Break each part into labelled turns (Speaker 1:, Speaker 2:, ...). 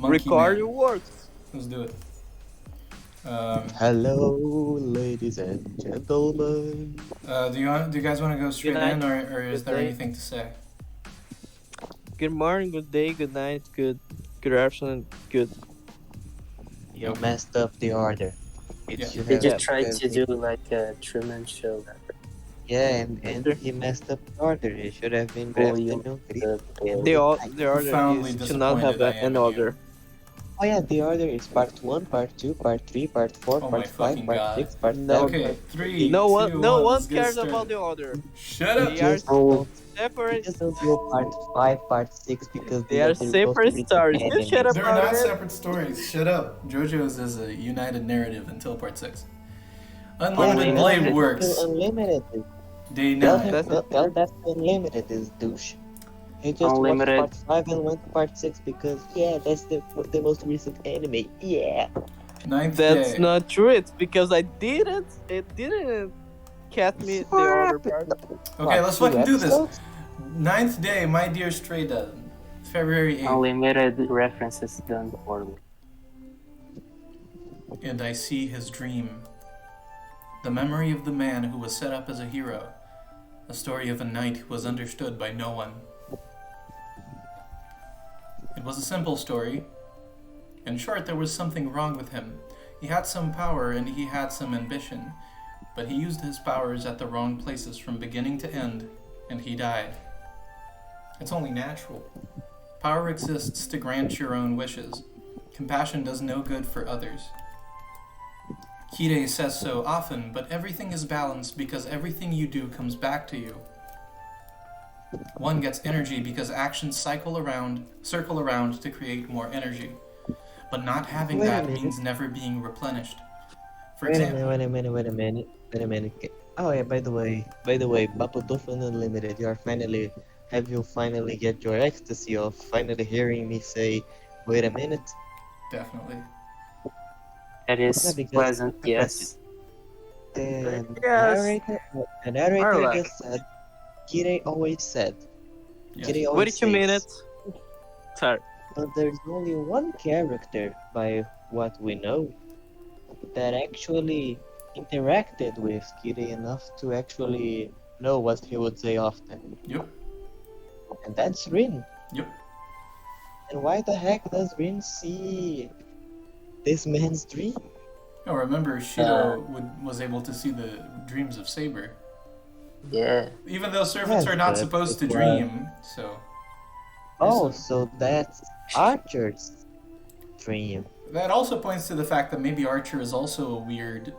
Speaker 1: Monkey
Speaker 2: Record
Speaker 1: Man.
Speaker 2: works.
Speaker 1: Let's do it.
Speaker 3: Hello, ladies and gentlemen.
Speaker 1: Do you guys want to go straight
Speaker 2: night,
Speaker 1: in, or is
Speaker 2: good
Speaker 1: there
Speaker 2: day.
Speaker 1: anything to say?
Speaker 2: Good morning, good day, good night, good afternoon, good.
Speaker 3: You messed up the order. It
Speaker 1: Yeah.
Speaker 3: should
Speaker 4: Did
Speaker 3: have
Speaker 4: you
Speaker 2: Yeah.
Speaker 4: try to
Speaker 3: been-
Speaker 4: do like a Truman Show?
Speaker 3: Yeah, and he messed up the order. It should have been good
Speaker 4: Oh, you
Speaker 3: afternoon, good
Speaker 4: the-
Speaker 3: evening,
Speaker 2: The
Speaker 3: and good night.
Speaker 2: order
Speaker 1: Profoundly
Speaker 2: is to not have
Speaker 1: disappointed I am
Speaker 2: an
Speaker 1: in you.
Speaker 2: order.
Speaker 3: Oh yeah, the order is part 1, part 2, part 3, part 4,
Speaker 1: Oh my
Speaker 3: part 5,
Speaker 1: fucking
Speaker 3: part
Speaker 1: God.
Speaker 3: 6, part
Speaker 2: No.
Speaker 3: 7.
Speaker 1: Okay, 3,
Speaker 2: No
Speaker 1: 2,
Speaker 2: one
Speaker 1: let's get
Speaker 2: cares
Speaker 1: started.
Speaker 2: about the order.
Speaker 1: Shut up!
Speaker 2: They are
Speaker 3: Just don't,
Speaker 2: separate.
Speaker 3: just don't do part 5, part 6 because
Speaker 2: They are separate stories. You shut up
Speaker 1: They're
Speaker 2: about
Speaker 1: not
Speaker 2: it.
Speaker 1: separate stories. Shut up. JoJo's is a united narrative until part 6. Unlimited Blade works.
Speaker 3: Unlimited.
Speaker 1: Day
Speaker 3: Tell
Speaker 1: 9.
Speaker 3: him, tell that Unlimited is douche. He just
Speaker 4: Unlimited.
Speaker 3: watched part 5 and went to part 6 because, yeah, that's the most recent anime. Yeah.
Speaker 1: 9th
Speaker 2: That's
Speaker 1: day.
Speaker 2: not true. It's because I didn't. It didn't catch me the order part.
Speaker 1: Okay, let's fucking do this. 9th day, my dear Stray Dog. February 8th.
Speaker 4: Unlimited references done poorly.
Speaker 1: And I see his dream. The memory of the man who was set up as a hero. A story of a knight who was understood by no one. It was a simple story. In short, there was something wrong with him. He had some power and he had some ambition, but he used his powers at the wrong places from beginning to end, and he died. It's only natural. Power exists to grant your own wishes. Compassion does no good for others. Kire says so often, but everything is balanced because everything you do comes back to you. One gets energy because actions circle around to create more energy. But not having
Speaker 3: Wait a
Speaker 1: that
Speaker 3: minute.
Speaker 1: means never being replenished. For
Speaker 3: Wait a
Speaker 1: example,
Speaker 3: minute. Oh yeah, by the way, Mapo Tofu Unlimited, have you finally get your ecstasy of finally hearing me say, wait a minute?
Speaker 1: definitely.
Speaker 4: That
Speaker 3: Yeah,
Speaker 4: is
Speaker 3: because-
Speaker 4: pleasant, yes.
Speaker 3: The
Speaker 2: Yes.
Speaker 3: narrator
Speaker 2: Marla.
Speaker 3: just said, Kire always said.
Speaker 1: Yes.
Speaker 3: Kire always
Speaker 2: Wait 2
Speaker 3: says,
Speaker 2: minutes. Sorry.
Speaker 3: But there's only one character, by what we know, that actually interacted with Kire enough to actually know what he would say often.
Speaker 1: Yep.
Speaker 3: And that's Rin.
Speaker 1: Yep.
Speaker 3: And why the heck does Rin see this man's dream?
Speaker 1: Oh, remember, Shido was able to see the dreams of Saber.
Speaker 4: Yeah.
Speaker 1: Even though servants
Speaker 3: Yes,
Speaker 1: are not
Speaker 3: but
Speaker 1: supposed to
Speaker 3: it was-
Speaker 1: dream, so...
Speaker 3: Oh, so that's Archer's dream.
Speaker 1: That also points to the fact that maybe Archer is also a weird,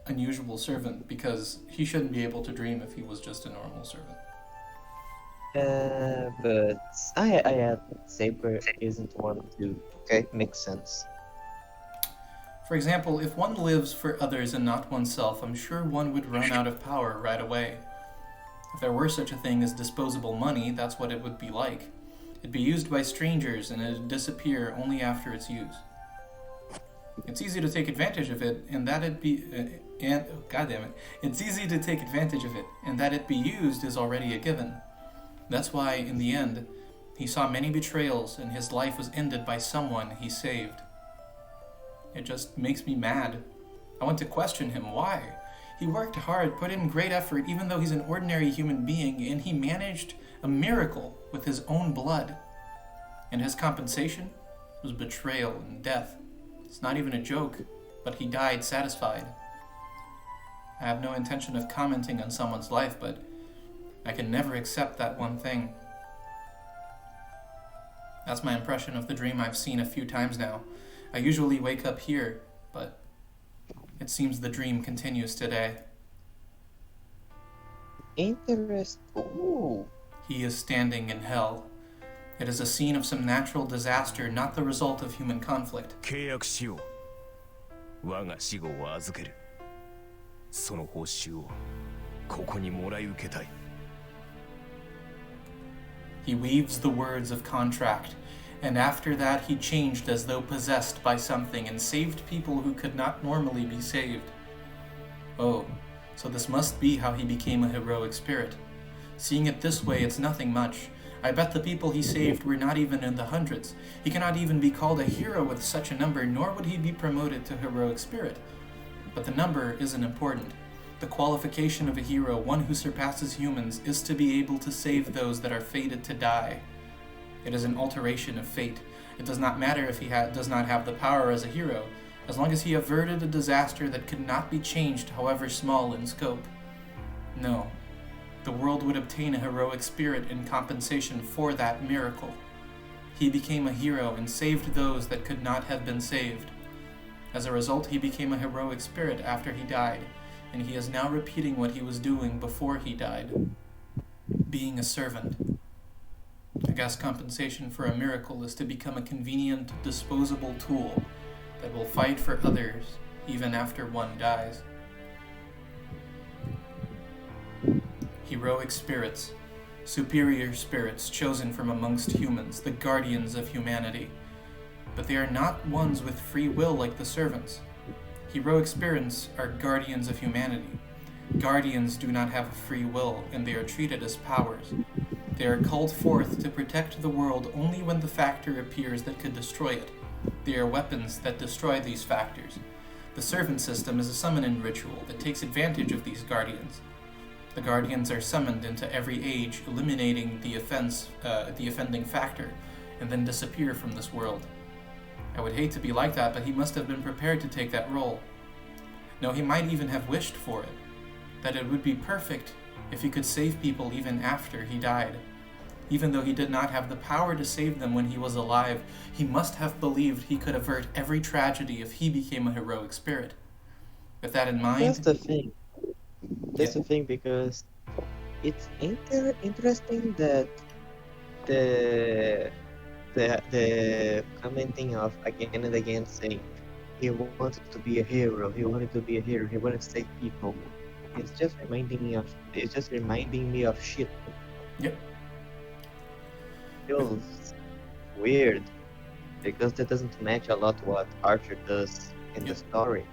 Speaker 1: unusual servant, because he shouldn't be able to dream if he was just a normal servant.
Speaker 3: But I Saber isn't one too. Okay, makes sense.
Speaker 1: For example, if one lives for others and not oneself, I'm sure one would run out of power right away. If there were such a thing as disposable money, that's what it would be like. It'd be used by strangers and it'd disappear only after its use. It's easy to take advantage of it, and that it be... It's easy to take advantage of it, and that it be used is already a given. That's why, in the end, he saw many betrayals and his life was ended by someone he saved. It just makes me mad. I want to question him. Why? He worked hard, put in great effort, even though he's an ordinary human being, and he managed a miracle with his own blood. And his compensation was betrayal and death. It's not even a joke, but he died satisfied. I have no intention of commenting on someone's life, but I can never accept that one thing. That's my impression of the dream I've seen a few times now. I usually wake up here, but it seems the dream continues today.
Speaker 3: Ooh.
Speaker 1: He is standing in hell. It is a scene of some natural disaster, not the result of human conflict.
Speaker 5: 契約しよう。我が死後を預ける。その報酬をここにもらい受けたい。
Speaker 1: He weaves the words of contract, and after that he changed as though possessed by something and saved people who could not normally be saved. Oh, so this must be how he became a heroic spirit. Seeing it this way, it's nothing much. I bet the people he saved were not even in the hundreds. He cannot even be called a hero with such a number, nor would he be promoted to heroic spirit. But the number isn't important. The qualification of a hero, one who surpasses humans, is to be able to save those that are fated to die. It is an alteration of fate. It does not matter if he does not have the power as a hero, as long as he averted a disaster that could not be changed, however small in scope. No, the world would obtain a heroic spirit in compensation for that miracle. He became a hero and saved those that could not have been saved. As a result, he became a heroic spirit after he died, and he is now repeating what he was doing before he died. Being a servant. I guess compensation for a miracle is to become a convenient, disposable tool that will fight for others even after one dies. Heroic spirits, superior spirits chosen from amongst humans, the guardians of humanity. But they are not ones with free will like the servants. Heroic spirits are guardians of humanity. Guardians do not have a free will, and they are treated as powers. They are called forth to protect the world only when the factor appears that could destroy it. They are weapons that destroy these factors. The servant system is a summoning ritual that takes advantage of these guardians. The guardians are summoned into every age, eliminating the offending factor, and then disappear from this world. I would hate to be like that, but he must have been prepared to take that role. No, he might even have wished for it. That it would be perfect if he could save people even after he died. Even though he did not have the power to save them when he was alive, he must have believed he could avert every tragedy if he became a heroic spirit. With that in mind...
Speaker 3: That's the thing. That's the thing, because it's interesting that the commenting of again and again saying he wanted to be a hero, he wanted to save people. It's just reminding me of shit.
Speaker 1: Yep.
Speaker 3: Feels weird because that doesn't match a lot what Archer does in the story.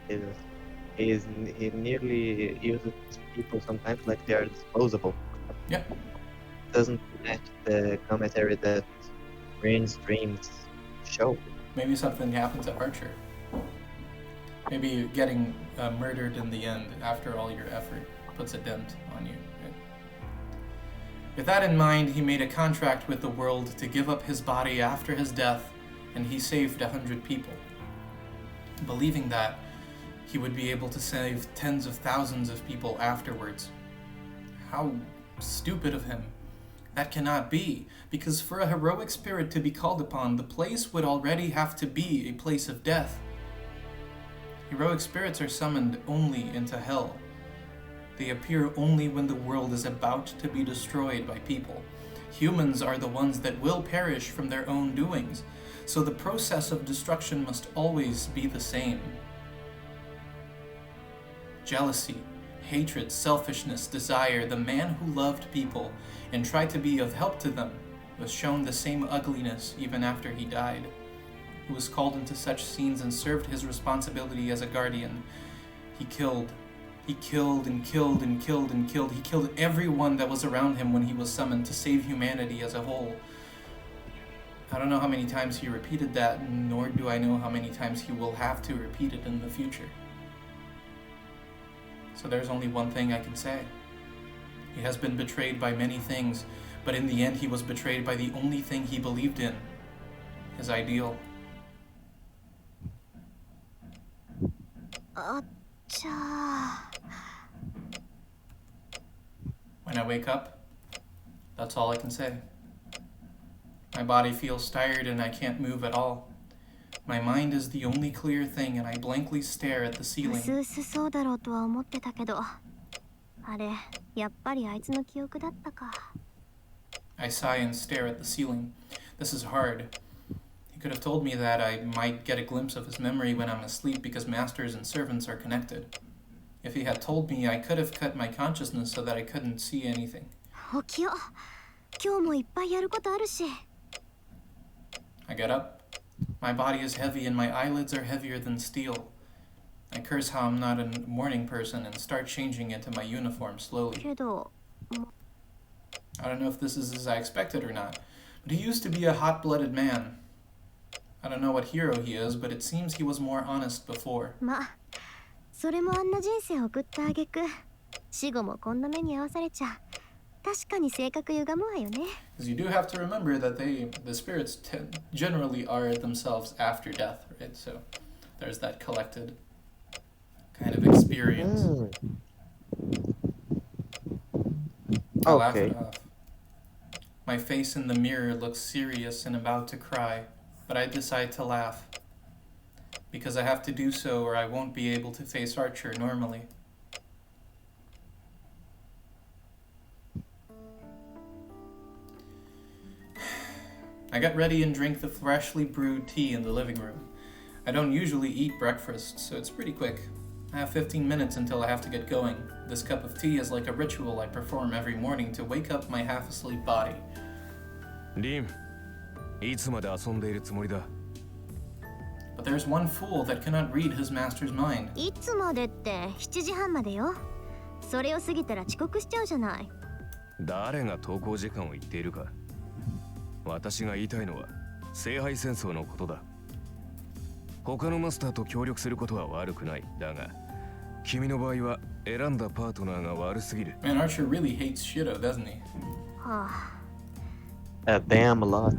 Speaker 3: He nearly uses people sometimes like they are disposable.
Speaker 1: Yeah.
Speaker 3: Doesn't match the commentary that Rain's dreams show.
Speaker 1: Maybe something happened to Archer. Maybe getting murdered in the end after all your effort puts a dent on you. Right? With that in mind, he made a contract with the world to give up his body after his death, and he saved 100 people. Believing that, he would be able to save tens of thousands of people afterwards. How stupid of him. That cannot be, because for a heroic spirit to be called upon, the place would already have to be a place of death. Heroic spirits are summoned only into hell. They appear only when the world is about to be destroyed by people. Humans are the ones that will perish from their own doings, so the process of destruction must always be the same. Jealousy, hatred, selfishness, desire, the man who loved people and tried to be of help to them was shown the same ugliness even after he died. He was called into such scenes and served his responsibility as a guardian. He killed and killed and killed and killed. He killed everyone that was around him when he was summoned to save humanity as a whole. I don't know how many times he repeated that, nor do I know how many times he will have to repeat it in the future. So there's only one thing I can say. He has been betrayed by many things, but in the end he was betrayed by the only thing he believed in, his ideal. When I wake up, that's all I can say. My body feels tired and I can't move at all. My mind is the only clear thing and I blankly stare at the ceiling. I sigh and stare at the ceiling. This is hard. He could have told me that I might get a glimpse of his memory when I'm asleep because masters and servants are connected. If he had told me, I could have cut my consciousness so that I couldn't see anything. I get up. My body is heavy and my eyelids are heavier than steel. I curse how I'm not a morning person and start changing into my uniform slowly. I don't know if this is as I expected or not, but he used to be a hot-blooded man. I don't know what hero he is, but it seems he was more honest before.
Speaker 6: まあそれもあんな人生を送った挙句死後もこんな目に遭わされちゃ確かに性格歪むわよね。
Speaker 1: Because you do have to remember that the spirits generally are themselves after death, right? So there's that collected kind of experience. I laugh it off. My face in the mirror looks serious and about to cry, but I decide to laugh. Because I have to do so or I won't be able to face Archer normally. I get ready and drink the freshly brewed tea in the living room. I don't usually eat breakfast, so it's pretty quick. I have 15 minutes until I have to get going. This cup of tea is like a ritual I perform every morning to wake up my half-asleep body.
Speaker 5: リン、いつまで遊んでいるつもりだ。
Speaker 1: But there's one fool that cannot read his master's mind.
Speaker 6: いつまでって7時半までよ。それを過ぎたら遅刻しちゃうじゃない。
Speaker 5: 誰が登校時間を言っているか。私が言いたいのは聖杯戦争のことだ。他のマスターと協力することは悪くない。だが、君の場合は選んだパートナーが悪すぎる。
Speaker 1: Man, Archer really hates Shido, doesn't he?
Speaker 6: はあ。
Speaker 3: Damn a lot.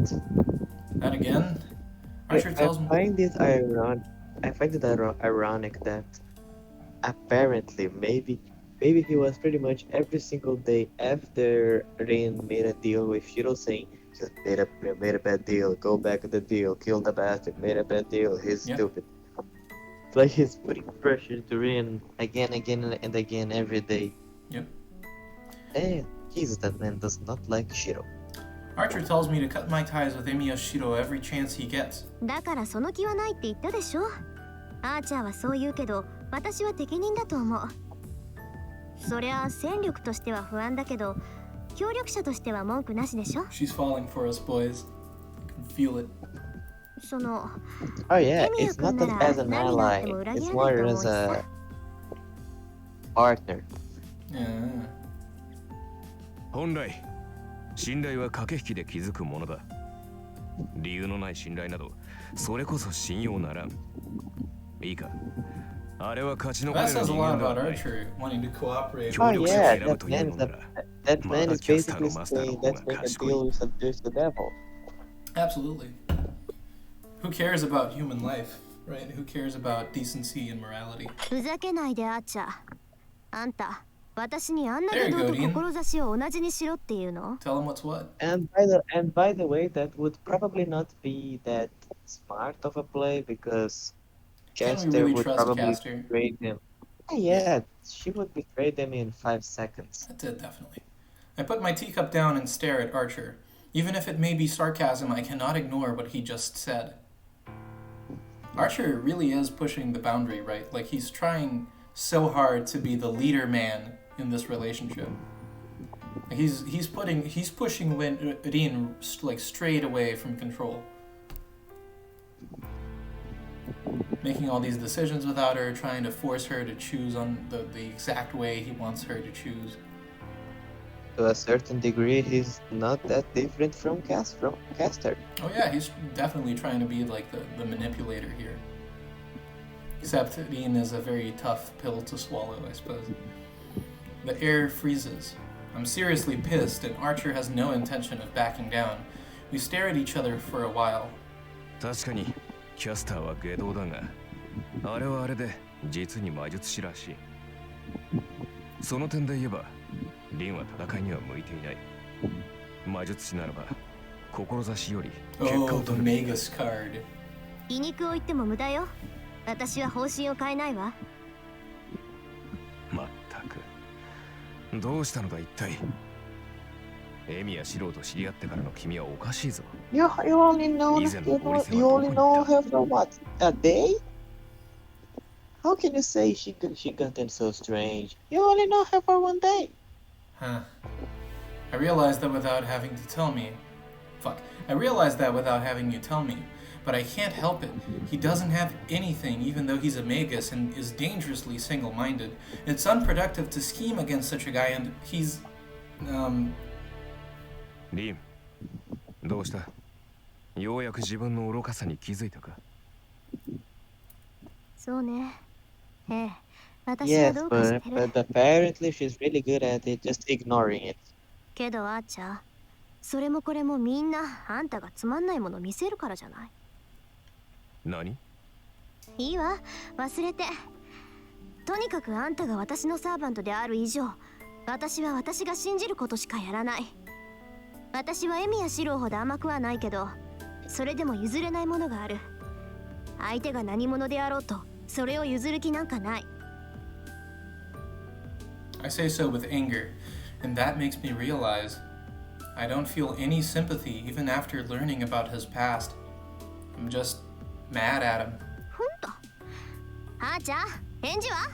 Speaker 1: And again, Archer tells me.
Speaker 3: I find it ironic that apparently maybe he was pretty much every single day after Rin made a deal with Shiro saying just made a bad deal, go back to the deal, kill the bastard, made a bad deal, he's stupid. It's like he's putting pressure to Rin again and again every day.
Speaker 1: Yep.
Speaker 3: And Jesus, that man does not like Shiro.
Speaker 1: Archer tells me to cut my ties with Emiya Shiro every chance he gets.
Speaker 6: だからその気はないって言ったでしょ。アーチャーはそう言うけど、私は適任だと思う。そりゃ戦力としては不安だけど、協力者としては文句なしでしょ。
Speaker 1: She's falling for us, boys. You can feel it.
Speaker 6: その
Speaker 3: Oh yeah, it's not as an ally, it's more as a partner.
Speaker 1: Yeah.
Speaker 5: 本来、信頼は駆け引きで築くものだ。理由のない信頼など、それこそ信用ならん。いいか。あれは勝ち残
Speaker 1: That
Speaker 5: れる
Speaker 1: says a
Speaker 5: 人
Speaker 1: lot
Speaker 5: 間だ
Speaker 1: about
Speaker 5: ろう。
Speaker 1: Archer wanting to cooperate.
Speaker 3: Oh
Speaker 5: 協力者を
Speaker 3: yeah,
Speaker 5: 選ぶというのなら、
Speaker 3: that man is
Speaker 5: Mother Caster
Speaker 3: basically
Speaker 5: no Master
Speaker 3: saying
Speaker 5: no
Speaker 3: let's make a
Speaker 5: Kashiku.
Speaker 3: deal with the devil.
Speaker 1: Absolutely. Who cares about human life, right? Who cares about decency and morality?
Speaker 6: ふざけないでアーチャー。あんた、私にあんな
Speaker 1: There
Speaker 6: 武
Speaker 1: you
Speaker 6: 道
Speaker 1: go,
Speaker 6: と
Speaker 1: Dean.
Speaker 6: 志を同じにしろっていうの？
Speaker 1: Tell him what's what.
Speaker 3: And by the way, that would probably not be that smart of a play because
Speaker 1: Can we
Speaker 3: Caster
Speaker 1: really
Speaker 3: would
Speaker 1: trust
Speaker 3: probably
Speaker 1: Caster?
Speaker 3: betray them. Yeah, she would betray them in 5 seconds.
Speaker 1: That's it, definitely. I put my teacup down and stare at Archer. Even if it may be sarcasm, I cannot ignore what he just said. Archer really is pushing the boundary, right? Like, he's trying so hard to be the leader man in this relationship. He's pushing Rin like straight away from control. Making all these decisions without her, trying to force her to choose on the exact way he wants her to choose.
Speaker 3: To a certain degree, he's not that different from Caster.
Speaker 1: Oh yeah, he's definitely trying to be like the manipulator here. Except Rin is a very tough pill to swallow, I suppose. The air freezes. I'm seriously pissed, and Archer has no intention of backing down. We stare at each other for a while.
Speaker 5: 確かに、キャスターは外道だが、あれはあれで実に魔術師らしい。その点で言えば、リンは戦いには向いていない。魔術師ならば、志より結果
Speaker 1: Oh,
Speaker 5: を
Speaker 1: the
Speaker 5: 取る。
Speaker 1: Magus card.
Speaker 6: 皮肉を言っても無駄よ。私は方針を変えないわ。
Speaker 5: まったく。どうしたのだ一体。エミやシローと知り合ってからの君はおかしいぞ。
Speaker 3: You only know her for what? A day? How can you say she got in so strange? You only know her for 1 day.
Speaker 1: Huh. I realized that without having to tell me. I realized that without having you tell me. But I can't help it. He doesn't have anything, even though he's a magus and is dangerously single-minded. It's unproductive to scheme against such a guy, and he's...
Speaker 5: リン、どうした？ようやく自分の愚かさに気づいたか？
Speaker 6: そうね。ええ、私は
Speaker 3: Yes,
Speaker 6: どうか知ってる。
Speaker 3: but apparently she's really good at it, just ignoring it.
Speaker 6: けどアーチャー、それもこれもみんなあんたがつまんないもの見せるからじゃない。
Speaker 5: 何？
Speaker 6: いいわ、忘れて。とにかくあんたが私のサーバントである以上、私は私が信じることしかやらない。私はエミやシローほど甘くはないけど、それでも譲れないものがある。相手が何者であろうと、それを譲る気なんかない。
Speaker 1: I say so with anger, and that makes me realize I don't feel any sympathy even after learning about his past. I'm just mad at him.
Speaker 6: ほんと。あーちゃん、返事は？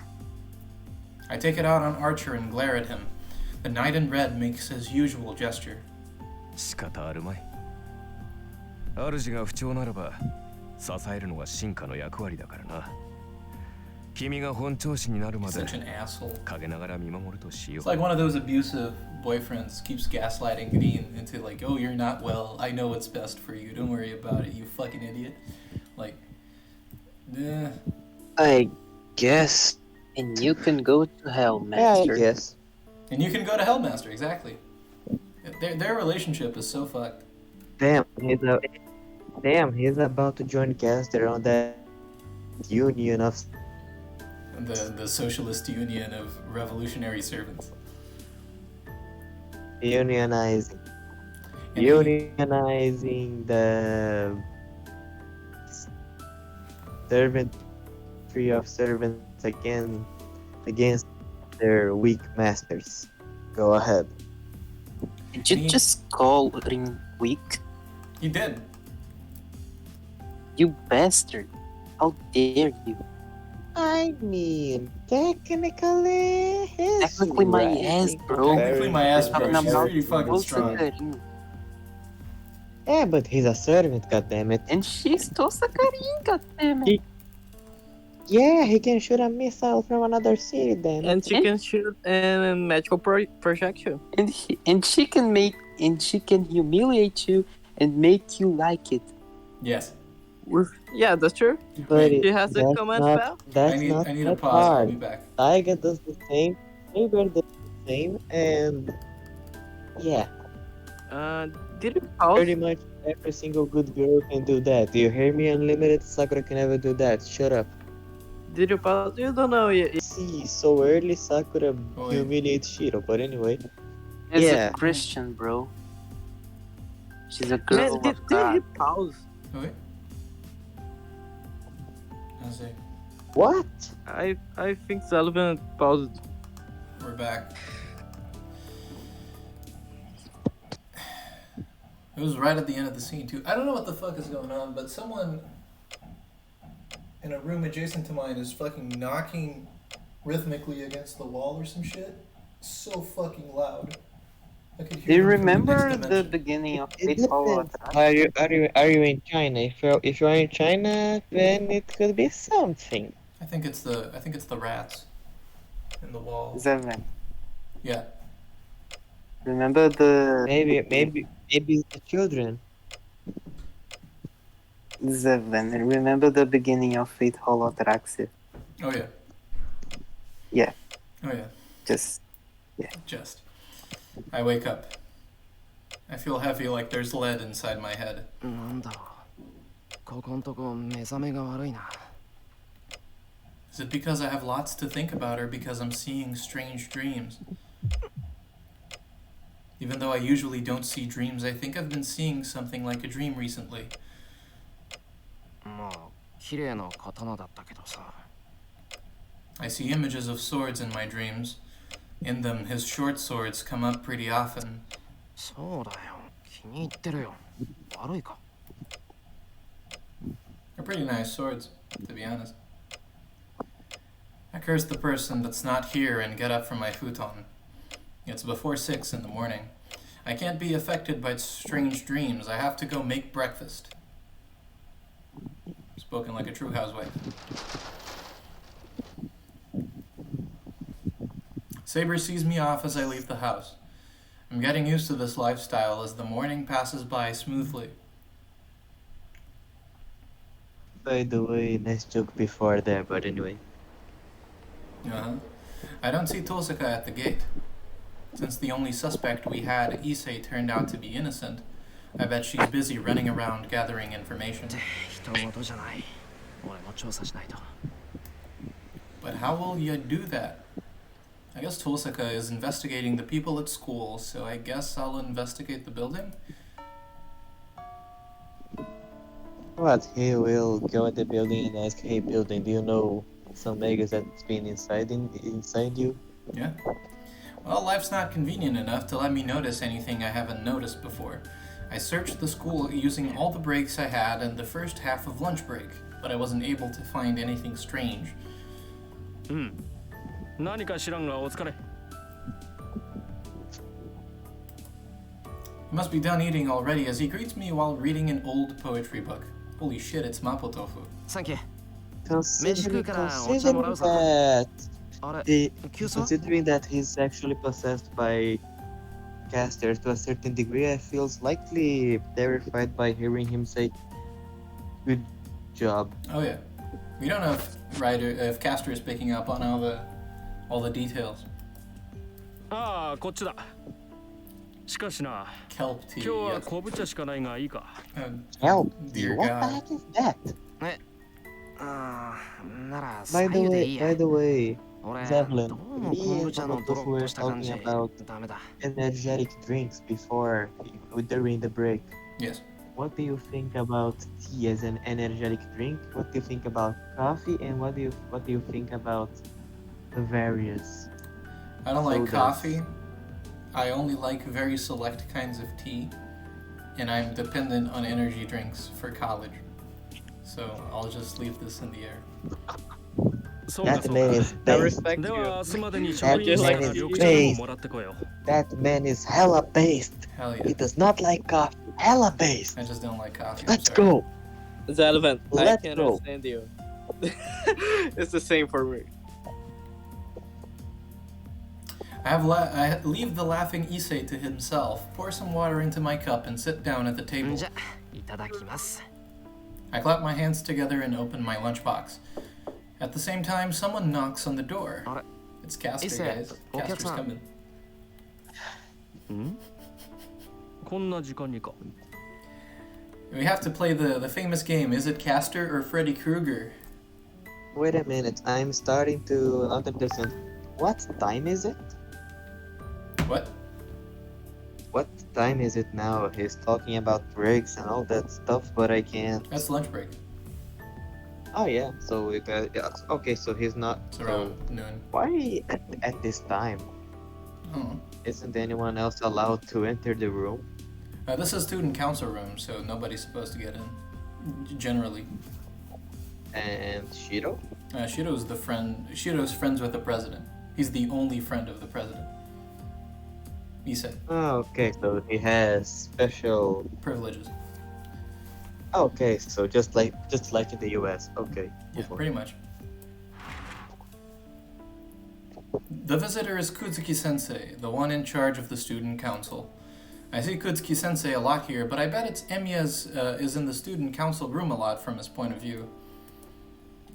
Speaker 1: I take it out on Archer and glare at him. The knight in red makes his usual gesture.
Speaker 5: 仕方あるまい。主が不調ならば支えるのが進化の役割だからな。君が本調子になるまで
Speaker 1: Such an asshole.
Speaker 5: 陰ながら見守るとしよ
Speaker 1: It's
Speaker 5: う。
Speaker 1: like one of those abusive boyfriends keeps gaslighting Green into like, oh, you're not well. I know what's best for you. Don't worry about it, you fucking idiot. Like, yeah.
Speaker 4: I guess. And you can go to hell,
Speaker 3: Yeah, I
Speaker 4: master.
Speaker 3: guess.
Speaker 1: And you can go to Hellmaster, exactly. Their relationship is so fucked.
Speaker 3: Damn, he's about to join Caster on that union of
Speaker 1: The Socialist Union of Revolutionary Servants.
Speaker 3: unionizing.
Speaker 1: And
Speaker 3: Unionizing the servant tree of servants against their weak masters. Go ahead.
Speaker 4: Did you just call Ring weak?
Speaker 1: he did.
Speaker 4: You bastard. How dare you?
Speaker 3: I mean, technically, he's
Speaker 4: Technically my
Speaker 3: right
Speaker 4: ass,
Speaker 3: in
Speaker 4: bro.
Speaker 1: Technically my ass, bro.
Speaker 4: Talking
Speaker 1: She's
Speaker 4: about
Speaker 1: pretty fucking
Speaker 4: Tulsa
Speaker 1: strong.
Speaker 4: Karin.
Speaker 3: Yeah, but he's a servant, goddammit.
Speaker 4: And she's Tulsa Karin, goddammit.
Speaker 3: Yeah, he can shoot a missile from another city then.
Speaker 2: And she can shoot magical projection.
Speaker 4: And she can humiliate you and make you like it.
Speaker 1: Yes.
Speaker 2: Yeah, that's true.
Speaker 3: But
Speaker 2: She has a
Speaker 3: that's
Speaker 2: command
Speaker 3: not,
Speaker 2: spell.
Speaker 3: that's
Speaker 1: I
Speaker 3: not
Speaker 1: need a
Speaker 3: that
Speaker 1: pause. I'll
Speaker 3: hard.
Speaker 1: be back.
Speaker 3: Taiga does the same, Saber does the same, and yeah,
Speaker 2: Did you pause?
Speaker 3: pretty much every single good girl can do that. Do you hear me, Unlimited? Sakura can never do that. Shut up.
Speaker 2: Did you pause? You don't know yet.
Speaker 3: See, so early Sakura
Speaker 1: Oh,
Speaker 3: humiliates Shiro, but anyway.
Speaker 4: She's
Speaker 3: Yeah.
Speaker 4: a Christian, bro. She's a
Speaker 2: Man,
Speaker 4: girl
Speaker 2: did
Speaker 4: of
Speaker 2: you
Speaker 4: God.
Speaker 2: pause?
Speaker 1: Okay. I'll see.
Speaker 3: What?
Speaker 2: I think Zevlen paused.
Speaker 1: We're back. It was right at the end of the scene too. I don't know what the fuck is going on, but someone in a room adjacent to mine is fucking knocking rhythmically against the wall or some shit. So fucking loud. I could
Speaker 4: Do you
Speaker 1: hear them from the
Speaker 4: remember
Speaker 1: next
Speaker 4: the
Speaker 1: dimension.
Speaker 4: beginning of
Speaker 3: It
Speaker 4: Fate Follow
Speaker 3: depends.
Speaker 4: Attack?
Speaker 3: Are you in China? If you are in China, then it could be something.
Speaker 1: I think it's the rats in the wall.
Speaker 4: Zevlen.
Speaker 1: Yeah.
Speaker 4: Remember the
Speaker 3: Maybe it's the children.
Speaker 4: Zevlen? Remember the beginning of Fate Hollow Ataraxia?
Speaker 1: Oh yeah.
Speaker 4: Yeah.
Speaker 1: Oh yeah.
Speaker 4: Just
Speaker 1: Just. I wake up. I feel heavy like there's lead inside my head.
Speaker 5: なんだろう。ここんとこ目覚めが悪いな。
Speaker 1: Is it because I have lots to think about or because I'm seeing strange dreams? Even though I usually don't see dreams, I think I've been seeing something like a dream recently.
Speaker 5: まあ、綺麗な刀だったけどさ。
Speaker 1: I see images of swords in my dreams. In them, his short swords come up pretty often.
Speaker 5: そうだよ。気に入ってるよ。悪いか。
Speaker 1: They're pretty nice swords, to be honest. I curse the person that's not here and get up from my futon. It's before 6 in the morning. I can't be affected by strange dreams. I have to go make breakfast. Spoken like a true housewife. Saber sees me off as I leave the house. I'm I'm getting used to this lifestyle as the morning passes by smoothly.
Speaker 3: By the way, nice joke before there, but anyway.
Speaker 1: Uh-huh. I don't see Tosaka at the gate. Since the only suspect we had, Issei, turned out to be innocent, I bet she's busy running around gathering information.
Speaker 5: 人事じゃない。俺も調査しないと。
Speaker 1: But how will you do that? I guess Tosaka is investigating the people at school, so I guess I'll investigate the building?
Speaker 3: What? He will go at the building and ask, "Hey, building, do you know some eggs that's been inside you?"
Speaker 1: Yeah. Well, life's not convenient enough to let me notice anything I haven't noticed before. I searched the school using all the breaks I had and the first half of lunch break, but I wasn't able to find anything strange.
Speaker 5: 何か知らんがお疲れ。
Speaker 1: He must be done eating already as he greets me while reading an old poetry book. Holy shit, it's Mapo Tofu.
Speaker 5: サンキュー。
Speaker 3: Considering,
Speaker 5: Considering
Speaker 3: that
Speaker 5: あれ、
Speaker 3: the,
Speaker 5: 急須は
Speaker 3: considering that he's actually possessed by casters to a certain degree, I feel slightly terrified by hearing him say, "Good job."
Speaker 1: Oh yeah. We don't know if Castor is picking up on all the details.
Speaker 5: ああ、こっちだ。しかしな、
Speaker 1: Kelp
Speaker 5: 今
Speaker 1: tea.
Speaker 5: 日は
Speaker 1: Yes.
Speaker 5: 昆布茶しかないがいいか。
Speaker 3: Help!
Speaker 1: Dear
Speaker 3: What the
Speaker 1: God.
Speaker 3: heck is that?
Speaker 5: ああ、なら
Speaker 3: By
Speaker 5: 左
Speaker 3: the
Speaker 5: 右で
Speaker 3: way,
Speaker 5: いいや。
Speaker 3: by the way,
Speaker 5: 俺、
Speaker 3: Zevlen,
Speaker 5: どうも
Speaker 3: me
Speaker 5: 昆
Speaker 3: and
Speaker 5: 布茶の
Speaker 3: Mapo
Speaker 5: ドロ
Speaker 3: Tofu
Speaker 5: ッ
Speaker 3: were
Speaker 5: とした感じ
Speaker 3: talking about
Speaker 5: ダメだ。
Speaker 3: energetic drinks during the break.
Speaker 1: Yes.
Speaker 3: What do you think about tea as an energetic drink? What do you think about coffee? And what do you think about the various?
Speaker 1: I don't like
Speaker 3: Sodas.
Speaker 1: coffee. I only like very select kinds of tea. And I'm dependent on energy drinks for college. So I'll just leave this in the air.
Speaker 5: そうか
Speaker 3: That
Speaker 5: そう
Speaker 3: man
Speaker 5: か。
Speaker 3: is
Speaker 2: I
Speaker 3: based.
Speaker 2: respect
Speaker 5: で
Speaker 2: you.
Speaker 5: は明日までに
Speaker 3: That
Speaker 5: 職員室から
Speaker 3: man is
Speaker 5: 緑茶でも
Speaker 3: based.
Speaker 5: もらってこいよ。
Speaker 3: That man is hella based.
Speaker 1: Hell
Speaker 3: He
Speaker 1: yeah.
Speaker 3: does not like coffee. Hella based.
Speaker 1: I just don't like coffee. I'm
Speaker 3: Let's
Speaker 1: sorry.
Speaker 3: go.
Speaker 2: Zevlen, I
Speaker 3: Let's
Speaker 2: can
Speaker 3: go.
Speaker 2: understand you. It's the same for me.
Speaker 1: I leave the laughing Issei to himself, pour some water into my cup, and sit down at the table.
Speaker 5: じゃ、いただきます。
Speaker 1: I clap my hands together and open my lunchbox. At the same time, someone knocks on the door.
Speaker 5: Alright.
Speaker 1: It's Castor,
Speaker 5: Issei,
Speaker 1: guys.
Speaker 5: oh,
Speaker 1: Castor's
Speaker 5: Castor.
Speaker 1: coming.
Speaker 5: ん？こんな時間にか。
Speaker 1: We have to play the famous game. Is it Castor or Freddy Krueger?
Speaker 3: Wait a minute. I'm starting to not understand. What time is it?
Speaker 1: What?
Speaker 3: What time is it now? He's talking about breaks and all that stuff, but I can't.
Speaker 1: That's lunch break.
Speaker 3: Oh yeah. So yeah, okay. So he's not.
Speaker 1: It's around noon.
Speaker 3: Why at this time?
Speaker 1: Oh.
Speaker 3: Isn't anyone else allowed to enter the room?
Speaker 1: This is student council room, so nobody's supposed to get in. Generally.
Speaker 3: And Shiro?
Speaker 1: Shiro's friends with the president. He's the only friend of the president. Issei.
Speaker 3: Oh, okay. So he has special.
Speaker 1: Privileges.
Speaker 3: Okay, so just like in the U.S. Okay.
Speaker 1: Yeah, pretty much. The visitor is Kutsuki-sensei, the one in charge of the student council. I see Kutsuki-sensei a lot here, but I bet it's Emiya's is in the student council room a lot from his point of view.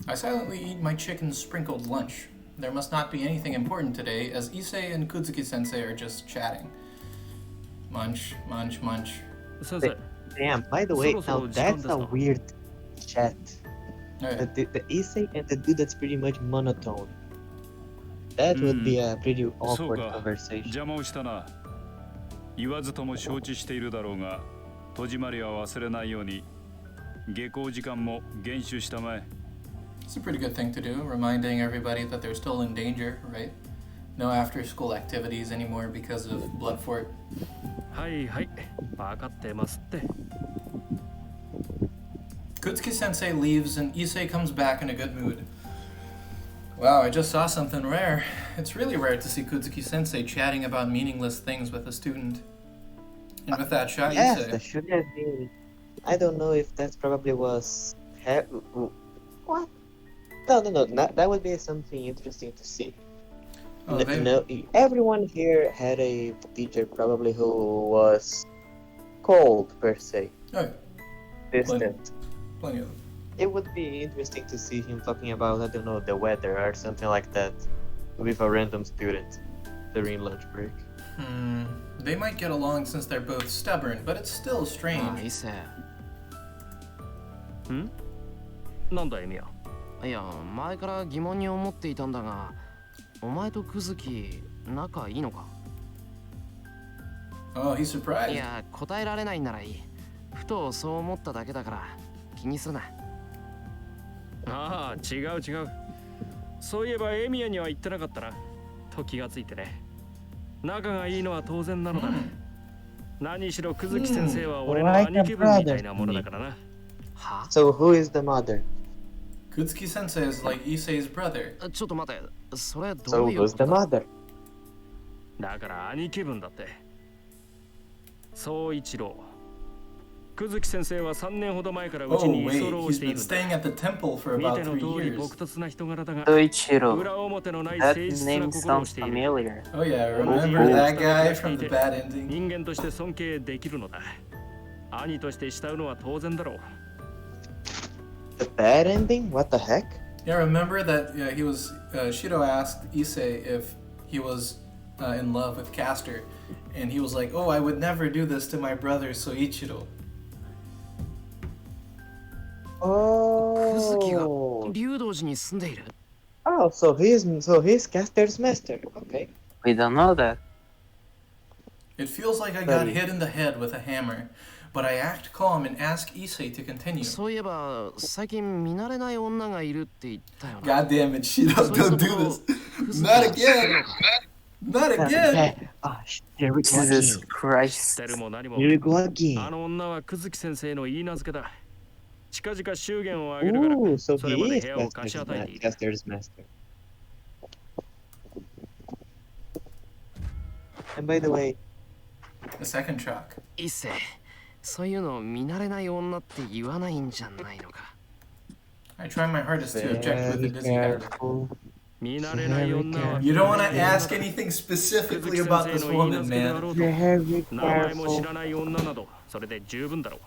Speaker 1: I silently eat my chicken-sprinkled lunch. There must not be anything important today, as Issei and Kutsuki-sensei are just chatting. Munch, munch, munch.
Speaker 5: 先生、
Speaker 3: Damn. By the way,
Speaker 5: So
Speaker 3: now that's a
Speaker 5: 時間ですか？
Speaker 3: weird chat.
Speaker 1: Alright.
Speaker 3: The Issei and the dude that's pretty much monotone. That would be a pretty awkward
Speaker 7: そうか。
Speaker 3: conversation.
Speaker 7: 邪魔をしたな。言わずとも承知しているだろうが、戸締まりは忘れないように。下校時間も厳守したまえ。
Speaker 1: It's a pretty good thing to do, reminding everybody that they're still in danger, right? No after-school activities anymore because of Blood Fort.
Speaker 5: はいはい、分かってますって。
Speaker 1: Kutsuki-sensei leaves and Issei comes back in a good mood. Wow, I just saw something rare. It's really rare to see Kutsuki-sensei chatting about meaningless things with a student. And with that shot,
Speaker 3: Yes,
Speaker 1: Issei.
Speaker 3: that should have been. I don't know if that probably was. What? No. That would be something interesting to see.
Speaker 1: Oh, they...
Speaker 3: No, everyone here had a teacher probably who was cold per se,
Speaker 1: Oh, yeah.
Speaker 3: distant.
Speaker 1: Plenty of them.
Speaker 3: It would be interesting to see him talking about, I don't know, the weather or something like that with a random student during lunch break.
Speaker 1: They might get along since they're both stubborn, but it's still strange.
Speaker 8: 伊勢
Speaker 5: なんだエミヤ。
Speaker 8: いや前から疑問に思っていたんだがお前とクズキ仲いいのか
Speaker 1: Oh, he's
Speaker 8: い
Speaker 1: surprised.
Speaker 8: や答えられないならいいふとそう思っただけだから気にするな
Speaker 7: ああ、違う違う。そういえばエミヤには言ってなかったな。と気がついてね。仲がいいのは当然なのだ。何しろクズキ先生は俺の兄貴分みたいなものだからな。
Speaker 8: は
Speaker 3: So who is the mother?
Speaker 1: Kutsuki sensei is like Issei's brother.
Speaker 8: ちょっと待てそれど
Speaker 3: So
Speaker 8: ういうこ
Speaker 3: who's
Speaker 8: と
Speaker 3: the
Speaker 8: だ
Speaker 3: mother?
Speaker 7: だから兄貴分だって。総一郎。クズキ先生は3年ほど前からうち
Speaker 1: Oh,
Speaker 7: に居
Speaker 1: wait,
Speaker 7: 候
Speaker 1: he's
Speaker 7: してい
Speaker 1: been
Speaker 7: るんだ。
Speaker 1: staying at the temple for
Speaker 7: 見
Speaker 1: about
Speaker 7: ての
Speaker 1: 3
Speaker 7: 通り
Speaker 1: years.
Speaker 7: 朴突な人柄だが、
Speaker 4: Soichiro.
Speaker 7: 裏表のない
Speaker 4: That
Speaker 7: 誠実な
Speaker 4: name
Speaker 7: 心を
Speaker 4: sounds
Speaker 7: している。
Speaker 4: familiar.
Speaker 1: Oh yeah, remember that guy from the bad ending?
Speaker 7: 人間として尊敬できるのだ。兄として慕うのは当然だろう。
Speaker 3: The bad ending? What the heck?
Speaker 1: Yeah, remember that he was... Shido asked Issei if he was in love with Castor, and he was like, oh, I would never do this to my brother Soichiro.
Speaker 8: クズキが
Speaker 3: Oh,
Speaker 8: 竜道寺に住んでいる
Speaker 3: oh, so he's Castor's master. Okay.
Speaker 4: We don't know that.
Speaker 1: It feels like I got
Speaker 3: Buddy.
Speaker 1: hit in the head with a hammer, but I act calm and ask Issei to continue.
Speaker 8: そういえば最近見慣れない女がいるって言ったよな
Speaker 1: God damn it, Shido,
Speaker 8: そういう
Speaker 1: don't
Speaker 8: と
Speaker 1: do
Speaker 8: ころ
Speaker 1: this.
Speaker 8: クズキ
Speaker 1: Not
Speaker 8: が
Speaker 1: again! Not again!
Speaker 3: Ah, there we go
Speaker 4: Jesus
Speaker 3: again.
Speaker 7: 知っ
Speaker 4: Christ.
Speaker 7: てるも何も。
Speaker 3: Here we go again.
Speaker 7: あの女はクズキ先生の言い名付けだ。近々祝言をあげるから、
Speaker 3: Ooh, so
Speaker 7: それ
Speaker 3: he
Speaker 7: まで
Speaker 3: is
Speaker 7: 部屋を貸し与えている。
Speaker 3: Castor's master. And by the way,
Speaker 1: The second shock.
Speaker 8: 一世そういうの見慣れない女って言わないんじゃないのか
Speaker 1: I try my hardest to object with
Speaker 3: very
Speaker 1: a dizzy head.
Speaker 3: careful.
Speaker 7: 見慣れない女は
Speaker 1: You don't want to ask anything specifically about this woman, man.
Speaker 3: Very
Speaker 7: 名前も知
Speaker 3: careful.
Speaker 7: らない女など、それで十分だろう。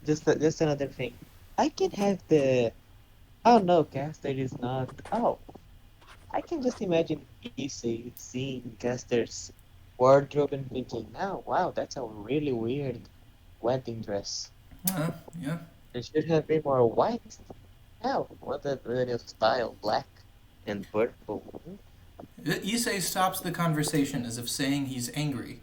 Speaker 3: Just another thing. I can have the. Oh no, Castor is not. Oh, I can just imagine Issei seeing Castor's wardrobe and thinking, "Oh wow, that's a really weird wedding dress.
Speaker 1: Yeah.
Speaker 3: It should have been more white. Oh, what a new style, black and purple."
Speaker 1: Issei stops the conversation as if saying he's angry.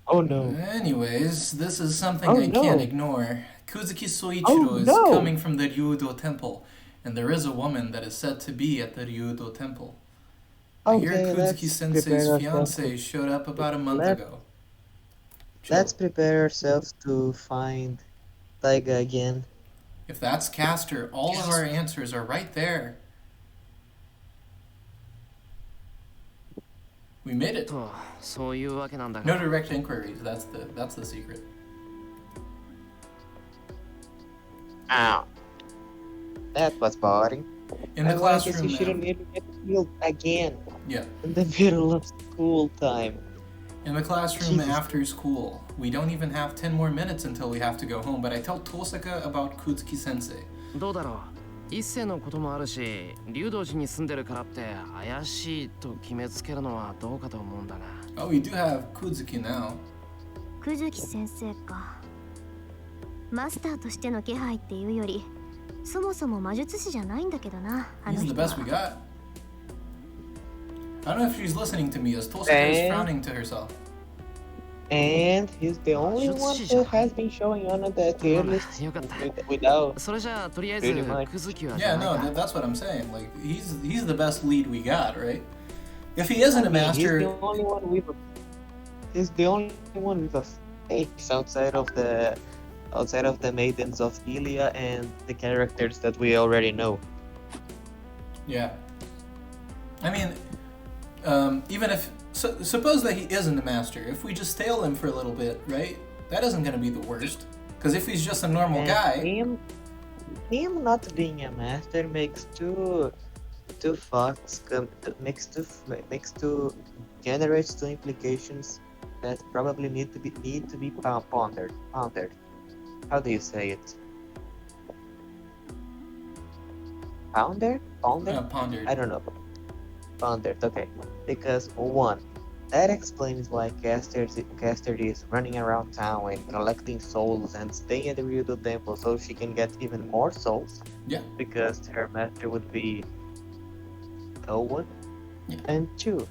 Speaker 3: Oh no.
Speaker 1: Anyways, this is something
Speaker 3: Oh,
Speaker 1: I can't
Speaker 3: no.
Speaker 1: ignore. Kuzuki Soichiro
Speaker 3: Oh,
Speaker 1: is
Speaker 3: no.
Speaker 1: coming from the Ryudo Temple, and there is a woman that is said to be at the Ryudo Temple. I hear
Speaker 3: Okay,
Speaker 1: Kuzuki
Speaker 3: let's
Speaker 1: Sensei's
Speaker 3: prepare
Speaker 1: fiance showed up about a month
Speaker 3: Let-
Speaker 1: ago.
Speaker 3: Let's
Speaker 1: Chill.
Speaker 3: prepare ourselves to find Taiga again.
Speaker 1: If that's Castor, all of our answers are right there. We made it.
Speaker 8: とそういうわけなんだ
Speaker 1: No
Speaker 8: が
Speaker 1: direct inquiries. That's the secret.
Speaker 3: Ow. That was boring.
Speaker 1: In the
Speaker 3: I guess
Speaker 1: classroom
Speaker 3: you shouldn't
Speaker 1: now.
Speaker 3: even get killed again
Speaker 1: Yeah.
Speaker 3: in the middle of school time.
Speaker 1: In the classroom
Speaker 3: Jesus.
Speaker 1: after school. We don't even have 10 more minutes until we have to go home, but I tell Tosaka about Kuzuki Sensei.
Speaker 8: どうだろう一世のこともあるし竜道寺に住んでるからって怪しいと決めつけるのはどうかと思うんだが
Speaker 1: Oh, we do have Kuzuki now.
Speaker 6: クズキ先生か。マスターとしての気配っていうより、そもそも魔術師じゃないんだけどな、あの
Speaker 1: He's the
Speaker 6: 人
Speaker 1: best we
Speaker 6: は。
Speaker 1: got. I don't know if she's listening to me as Tosaka is frowning to herself.
Speaker 3: And he's the only one who has been showing on the tier
Speaker 8: まあ
Speaker 3: list
Speaker 8: よかった
Speaker 3: without.
Speaker 8: それじゃあとりあえず
Speaker 3: Pretty much.
Speaker 8: クズキは
Speaker 1: Yeah,
Speaker 8: ない
Speaker 1: no,
Speaker 8: か
Speaker 1: that's what I'm saying. Like, he's the best lead we got, right? If he isn't a
Speaker 3: He's
Speaker 1: master,
Speaker 3: the only one with a. He's the only one with a face outside of the maidens of Ilia and the characters that we already know.
Speaker 1: yeah. I mean, even if suppose that he isn't a master, if we just stale him for a little bit, right? That isn't gonna be the worst. Because if he's just a normal
Speaker 3: And
Speaker 1: guy,
Speaker 3: him not being a master makes two two thoughts makes two generates two implications that probably need to be pondered. How do you say it? Pondered?
Speaker 1: Pondered.
Speaker 3: I don't know. Pondered. Okay, because one, that explains why Caster is running around town and collecting souls and staying at the Ryudo Temple so she can get even more souls.
Speaker 1: Yeah.
Speaker 3: Because her master would be no one.
Speaker 1: Yeah.
Speaker 3: And two,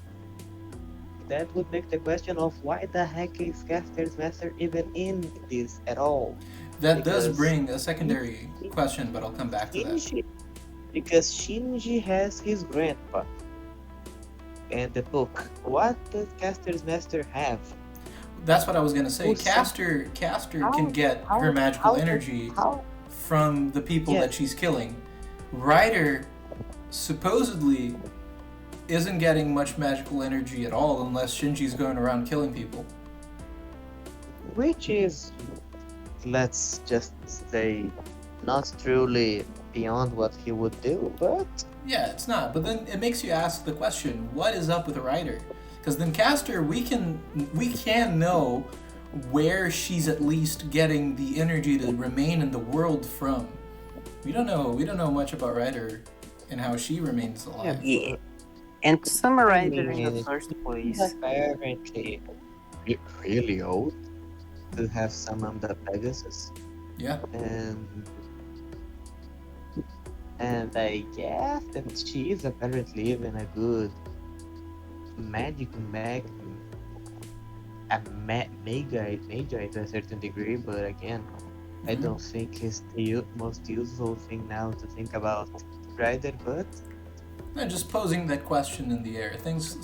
Speaker 3: that would make the question of why the heck is Caster's master even in this at all?
Speaker 1: That does
Speaker 3: Because
Speaker 1: bring a secondary question, but I'll come back to that.
Speaker 3: Because Shinji has his grandpa and the book. What does Caster's master have?
Speaker 1: That's what I was gonna say.
Speaker 3: Who's
Speaker 1: Caster can get her magical energy from the people that she's killing. Ryder supposedly isn't getting much magical energy at all unless Shinji's going around killing people.
Speaker 3: Which is, let's just say, not truly beyond what he would do, but
Speaker 1: Yeah, it's not. But then it makes you ask the question, what is up with Ryder? Because then Caster, we can know where she's at least getting the energy to remain in the world from. We don't know much about Ryder and how she remains alive.
Speaker 4: Yeah. And to summarize it in the first place,
Speaker 3: apparently really old to have summoned the Pegasus.
Speaker 1: Yeah.
Speaker 3: And I guess that she is apparently even a good magi to a certain degree, but again, I don't think it's the most useful thing now to think about Ryder, but
Speaker 1: No, just posing that question in the air. Things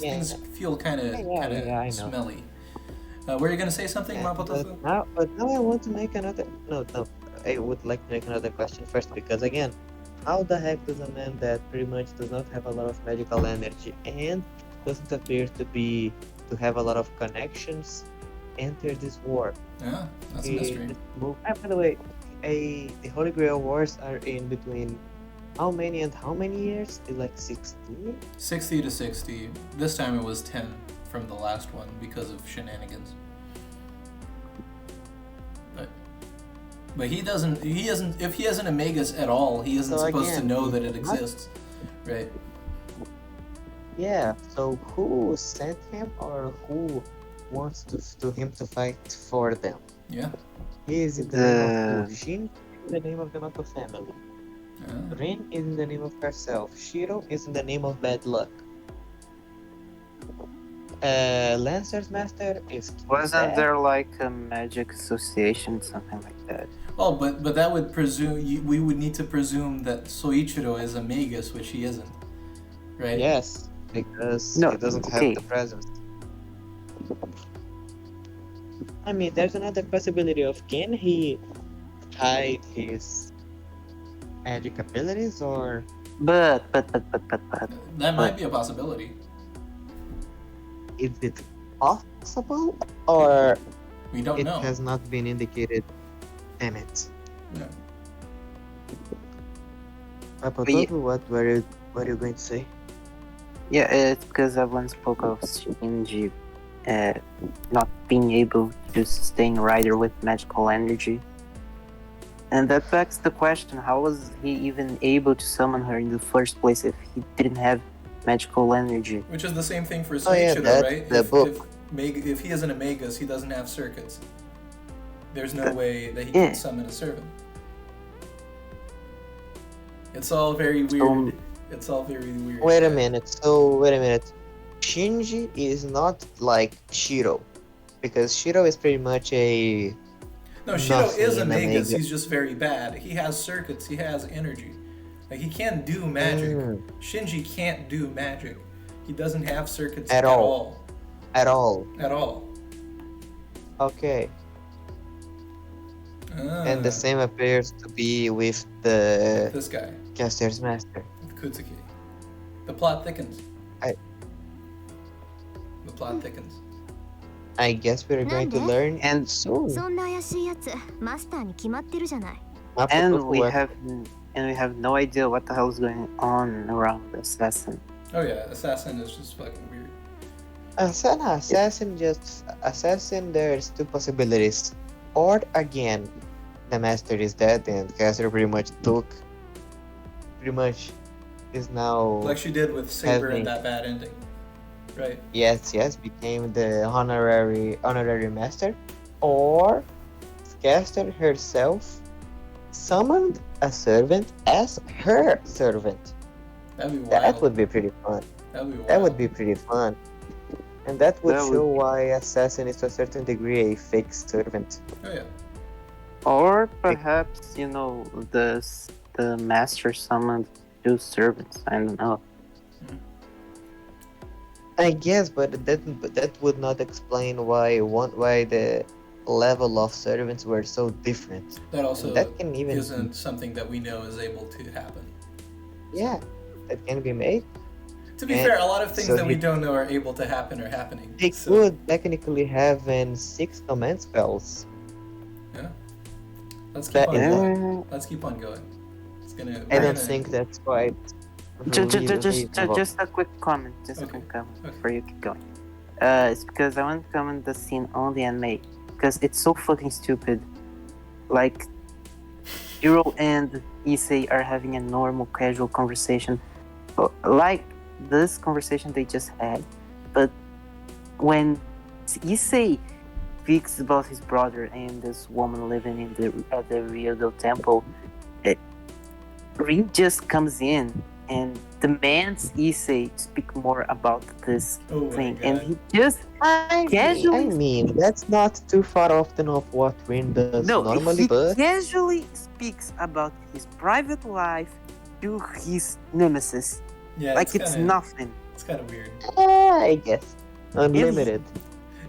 Speaker 1: feel kind of smelly. Were you gonna say something, Mapo Tofu?
Speaker 3: But now I want to make another. No. I would like to make another question first because again, how the heck does a man that pretty much does not have a lot of magical energy and doesn't appear to have a lot of connections enter this war?
Speaker 1: Yeah, that's a mystery.
Speaker 3: By the way, the Holy Grail Wars are in between how many years? It's like 60?
Speaker 1: 60 to 60. This time it was 10 from the last one because of shenanigans. But he isn't, if he has an Omegas at all, he isn't supposed to know that it exists, right?
Speaker 3: Yeah, so who sent him or who wants him to fight for them?
Speaker 1: Yeah.
Speaker 3: He is in the name of Shin, in the name of the Mapo family.
Speaker 1: Yeah.
Speaker 3: Rin is in the name of herself. Shiro is in the name of bad luck. Lancer's master is
Speaker 4: wasn't there like a magic association, something like that?
Speaker 1: Well, but that would presume we would need to presume that Soichiro is a Magus, which he isn't, right?
Speaker 3: Yes, because he doesn't have the presence. I mean, there's another possibility of can he hide his magic abilities or?
Speaker 4: But.
Speaker 1: That might be a possibility.
Speaker 3: Is it possible or
Speaker 1: we don't know?
Speaker 3: It has not been indicated. Damn it.
Speaker 1: No.
Speaker 3: Mapo Tofu, what were you going to say?
Speaker 4: Yeah, it's because Zevlen spoke of Shinji not being able to sustain Ryder with magical energy. And that begs the question, how was he even able to summon her in the first place if he didn't have magical energy?
Speaker 1: Which is the same thing for Soichiro, right?
Speaker 3: The book.
Speaker 1: If he is an Omegas, he doesn't have circuits. There's no way that he can summon a servant. It's all very weird.
Speaker 3: Wait a minute. Shinji is not like Shiro, because Shiro is pretty much a.
Speaker 1: No, Shiro is a Magus. He's just very bad. He has circuits. He has energy. Like he can do magic. Shinji can't do magic. He doesn't have circuits at all.
Speaker 3: At all. Okay. And the same appears to be with
Speaker 1: this guy,
Speaker 3: Caster's master.
Speaker 1: Kutsuki. The plot thickens.
Speaker 3: I guess we're going to learn
Speaker 4: and
Speaker 3: soon.
Speaker 4: And and we have no idea what the hell is going on around the assassin.
Speaker 1: Oh yeah, assassin is just fucking weird.
Speaker 3: Assassin, there's two possibilities. Or again, the master is dead and Caster pretty much is now
Speaker 1: Like she did with Saber
Speaker 3: having-
Speaker 1: and that bad ending. Right.
Speaker 3: yes, became the honorary master. Or Caster herself summoned a servant as her servant.
Speaker 1: That'd be wild.
Speaker 3: That would be pretty fun.
Speaker 1: That'd be wild.
Speaker 3: That would be pretty fun. And that would
Speaker 4: That would
Speaker 3: show
Speaker 4: be-
Speaker 3: why Assassin is to a certain degree a fake servant.
Speaker 1: Oh yeah.
Speaker 4: Or perhaps, the master summoned two servants. I don't know.
Speaker 3: I guess, but that would not explain why the level of servants were so different.
Speaker 1: That also
Speaker 3: That can even
Speaker 1: isn't something that we know is able to happen.
Speaker 3: yeah, that can be made.
Speaker 1: To be
Speaker 3: And
Speaker 1: fair, a lot of things
Speaker 3: so
Speaker 1: that we
Speaker 3: he-
Speaker 1: don't know are able to happen are happening.
Speaker 3: They
Speaker 1: So,
Speaker 3: could technically have 6 command spells.
Speaker 1: yeah. Let's keep
Speaker 3: That-
Speaker 1: on
Speaker 3: Yeah.
Speaker 1: going. Let's keep on going. It's gonna.
Speaker 3: I
Speaker 1: we're
Speaker 3: don't
Speaker 1: gonna-
Speaker 3: think that's quite.
Speaker 4: Just a quick comment. Just a
Speaker 1: Okay.
Speaker 4: quick comment
Speaker 1: Okay.
Speaker 4: before you keep going. It's because I want to comment the scene on the anime because it's so fucking stupid. Like, Hiro and Issei are having a normal, casual conversation, like this conversation they just had. But when Issei speaks about his brother and this woman living in at the Ryodo temple, Rin just comes in and demands Issei speak more about this
Speaker 1: Oh my
Speaker 4: thing,
Speaker 1: God.
Speaker 4: and he just
Speaker 3: I
Speaker 4: Casually-
Speaker 3: mean, that's not too far often of what Rin does normally,
Speaker 4: he
Speaker 3: but
Speaker 4: casually speaks about his private life to his nemesis,
Speaker 1: Yeah,
Speaker 4: like it's
Speaker 1: kinda,
Speaker 4: nothing,
Speaker 1: It's kind of weird.
Speaker 3: I guess unlimited.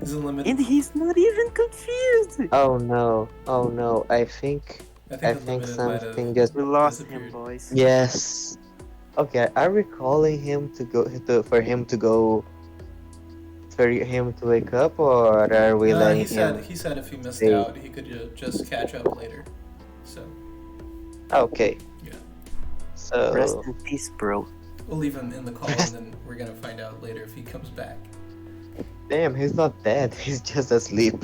Speaker 1: Is it limited?
Speaker 4: and he's not even confused.
Speaker 3: Oh no! I think
Speaker 1: I
Speaker 3: I
Speaker 1: the
Speaker 3: think
Speaker 1: limited might
Speaker 3: something
Speaker 1: have
Speaker 3: just
Speaker 4: We lost
Speaker 1: disappeared.
Speaker 4: him, boys.
Speaker 3: yes. Okay, are we calling him for him to wake up, or are we
Speaker 1: No,
Speaker 3: letting
Speaker 1: he
Speaker 3: him?
Speaker 1: said if he missed
Speaker 3: stay?
Speaker 1: out, he could just catch up later. So
Speaker 3: Okay.
Speaker 1: Yeah.
Speaker 4: Rest
Speaker 3: So
Speaker 4: in peace, bro.
Speaker 1: we'll leave him in the call, and then we're gonna find out later if he comes back.
Speaker 3: damn, he's not dead. He's just asleep.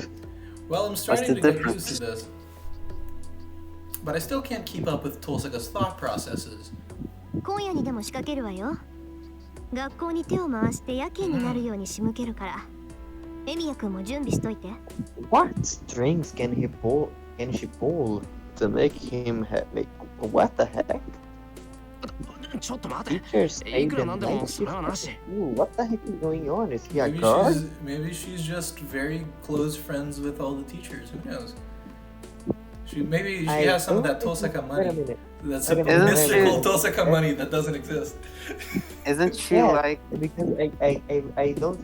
Speaker 1: Well, I'm starting
Speaker 4: the
Speaker 1: to get
Speaker 4: difference?
Speaker 1: used to this, but I still can't keep up with Tosaka's thought processes.
Speaker 6: 今夜にでも仕掛けるわよ。学校に手を回して夜勤になるように仕向けるから。エミヤ君も準備しといて。
Speaker 3: What strings can he pull? Can she pull to make him make? What the heck?
Speaker 8: ちょっと待て。
Speaker 3: Teacher stayed
Speaker 8: いくら
Speaker 3: the
Speaker 8: なんでも
Speaker 3: night
Speaker 8: それはなし。
Speaker 3: shift? Ooh, what the heck is going on? Is he a
Speaker 1: Maybe
Speaker 3: guard?
Speaker 1: she's just very close friends with all the teachers. Who knows? Maybe she has some of that Tosaka
Speaker 3: Wait a
Speaker 1: money.
Speaker 3: minute.
Speaker 1: That's
Speaker 3: Wait a
Speaker 1: a
Speaker 3: minute.
Speaker 1: mystical
Speaker 4: Isn't
Speaker 1: Tosaka money that doesn't exist.
Speaker 4: Isn't she
Speaker 3: Yeah.
Speaker 4: like?
Speaker 3: Because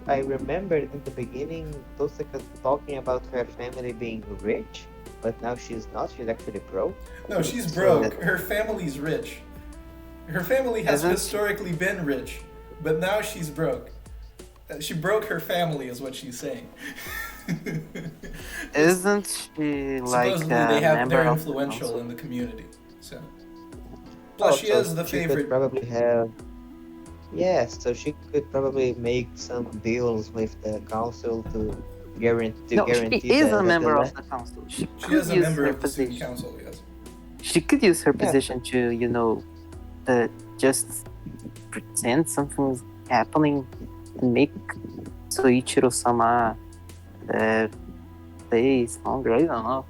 Speaker 3: I remembered in the beginning Tosaka talking about her family being rich, but now she's not. She's actually broke.
Speaker 1: No, she's broke. Her family's rich. Her family has
Speaker 4: Isn't-
Speaker 1: historically been rich, but now she's broke. She broke her family, is what she's saying.
Speaker 4: Isn't she like
Speaker 1: Supposedly,
Speaker 4: a member
Speaker 1: they're
Speaker 4: of the
Speaker 1: influential
Speaker 4: council?
Speaker 1: in the community. So, plus she
Speaker 3: so
Speaker 1: is the
Speaker 3: she could
Speaker 1: favorite.
Speaker 3: probably have. Yes, so she could probably make some deals with the council to guarantee.
Speaker 4: No,
Speaker 3: guarantee
Speaker 4: she is
Speaker 3: that
Speaker 4: a member
Speaker 3: the
Speaker 4: of the council. She
Speaker 1: She
Speaker 4: could
Speaker 1: is a
Speaker 4: use
Speaker 1: member
Speaker 4: her
Speaker 1: of the student
Speaker 4: position.
Speaker 1: council. Yes.
Speaker 4: She could use her
Speaker 3: Yeah.
Speaker 4: position to, just pretend something's happening and make Soichiro-sama stay stronger. I don't know.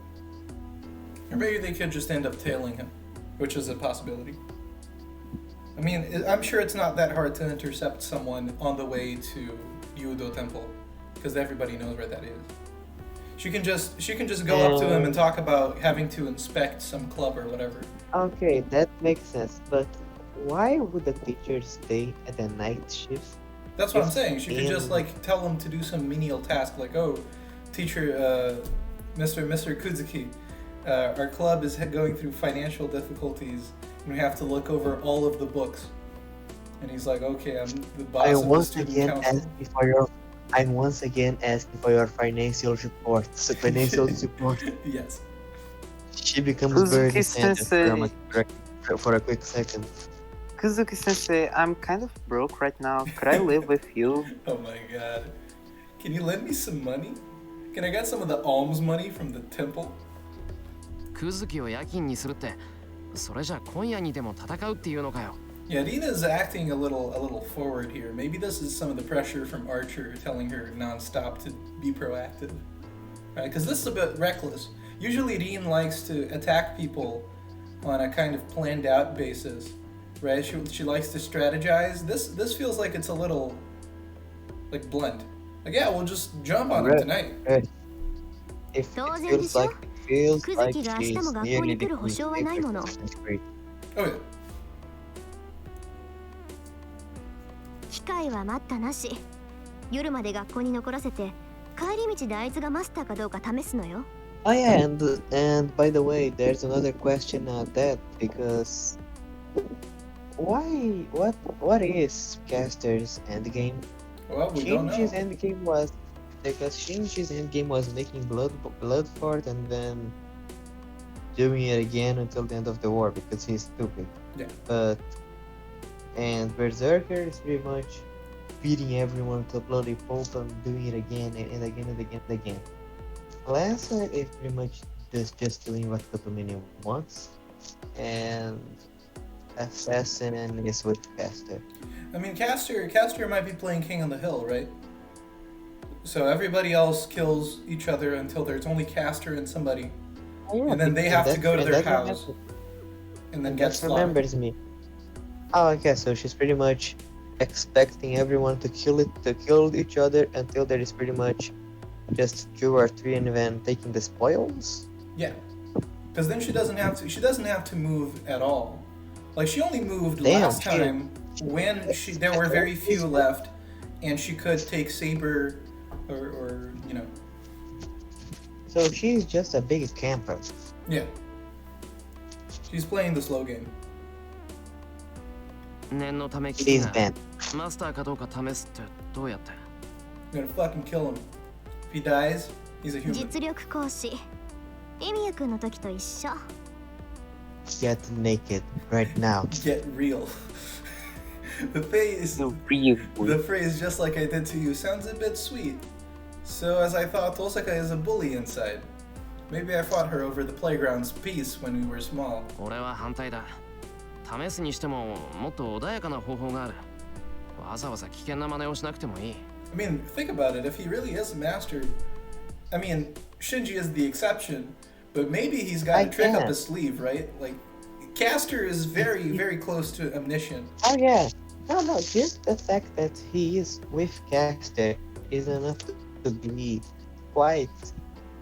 Speaker 1: Or maybe they could just end up tailing him, which is a possibility. I mean, I'm sure it's not that hard to intercept someone on the way to Yudo Temple, because everybody knows where that is. She can just go up to him and talk about having to inspect some club or whatever.
Speaker 3: Okay, that makes sense. But why would the teacher stay at the night shift?
Speaker 1: That's what I'm
Speaker 3: If
Speaker 1: saying. She could just
Speaker 3: in-
Speaker 1: like tell him to do some menial task, like, oh, teacher, Mr. Kuzuki, our club is going through financial difficulties, and we have to look over all of the books. And he's like, okay, I'm the boss
Speaker 3: I
Speaker 1: of the
Speaker 3: once
Speaker 1: student
Speaker 3: again
Speaker 1: council.
Speaker 3: asking for your. I'm once again asking for your financial support. Financial support.
Speaker 1: Yes.
Speaker 3: She becomes
Speaker 4: Kuzuki
Speaker 3: Bernie Sanders
Speaker 4: sensei.
Speaker 3: from a for a quick second.
Speaker 4: Kuzuki Sensei, I'm kind of broke right now. Could I live with you?
Speaker 1: Oh my god. Can you lend me some money? Can I get some of the alms money from the temple?
Speaker 8: クズキを夜勤にするって、それじゃ今夜にでも戦うっていうのかよ。
Speaker 1: Yeah, Dina's acting a little forward here. Maybe this is some of the pressure from Archer telling her nonstop to be proactive. Right? Because this is a bit reckless. Usually Dean likes to attack people on a kind of planned out basis. Right? She likes to strategize. This feels like it's a little like blunt. Like, yeah, we'll just jump on him tonight.
Speaker 3: It feels like she's nearly the queen.
Speaker 1: Oh yeah.
Speaker 6: 機会は待ったなし。夜まで学校に残らせて帰り道であいつがマスターかどうか試すのよ。
Speaker 3: Oh yeah, and by the way, there's another question on that because what is Caster's endgame?
Speaker 1: Well, we don't know.
Speaker 3: Shinji's endgame was because Shinji's endgame was making blood fort and then doing it again until the end of the war because he's stupid.
Speaker 1: Yeah.
Speaker 3: And Berserker is pretty much beating everyone to bloody pulp and doing it again and again and again and again. Lancer is pretty much just doing what Kotomini wants, and Assassin is with Caster.
Speaker 1: I mean, Caster might be playing King on the Hill, right? So everybody else kills each other until there's only Caster and somebody, and then they have to go to their house, and then get slaughtered.
Speaker 3: Remembers me. Oh, okay. So she's pretty much expecting everyone to kill each other until there is pretty much just 2 or 3, and then taking the spoils.
Speaker 1: Yeah, because then she doesn't have to move at all. Like she only moved last time when there were very few left, and she could take Saber, or you know.
Speaker 3: So she's just a big camper.
Speaker 1: Yeah. She's playing the slow game.
Speaker 8: 念のため聞くが、マスターかどうか試すってどうやって？
Speaker 1: I'm gonna fucking kill him. If he dies, he's a human.
Speaker 6: 実力行使。エミヤ君の時と一緒。
Speaker 3: Get naked right now.
Speaker 1: Get real. The phrase just like I did to you sounds a bit sweet. So as I thought, Tosaka is a bully inside. Maybe I fought her over the playground's peace when we were small.
Speaker 8: 俺は反対だ。試すにしてももっと穏やかな方法がある。わざわざ危険な真似をしなくてもいい。
Speaker 1: I mean, think about it. If he really is a master, I mean, Shinji is the exception, but maybe he's got a trick up his sleeve, right? Like, Caster is very, very close to omniscient.
Speaker 3: Oh yeah. No, just the fact that he is with Caster is enough to be quite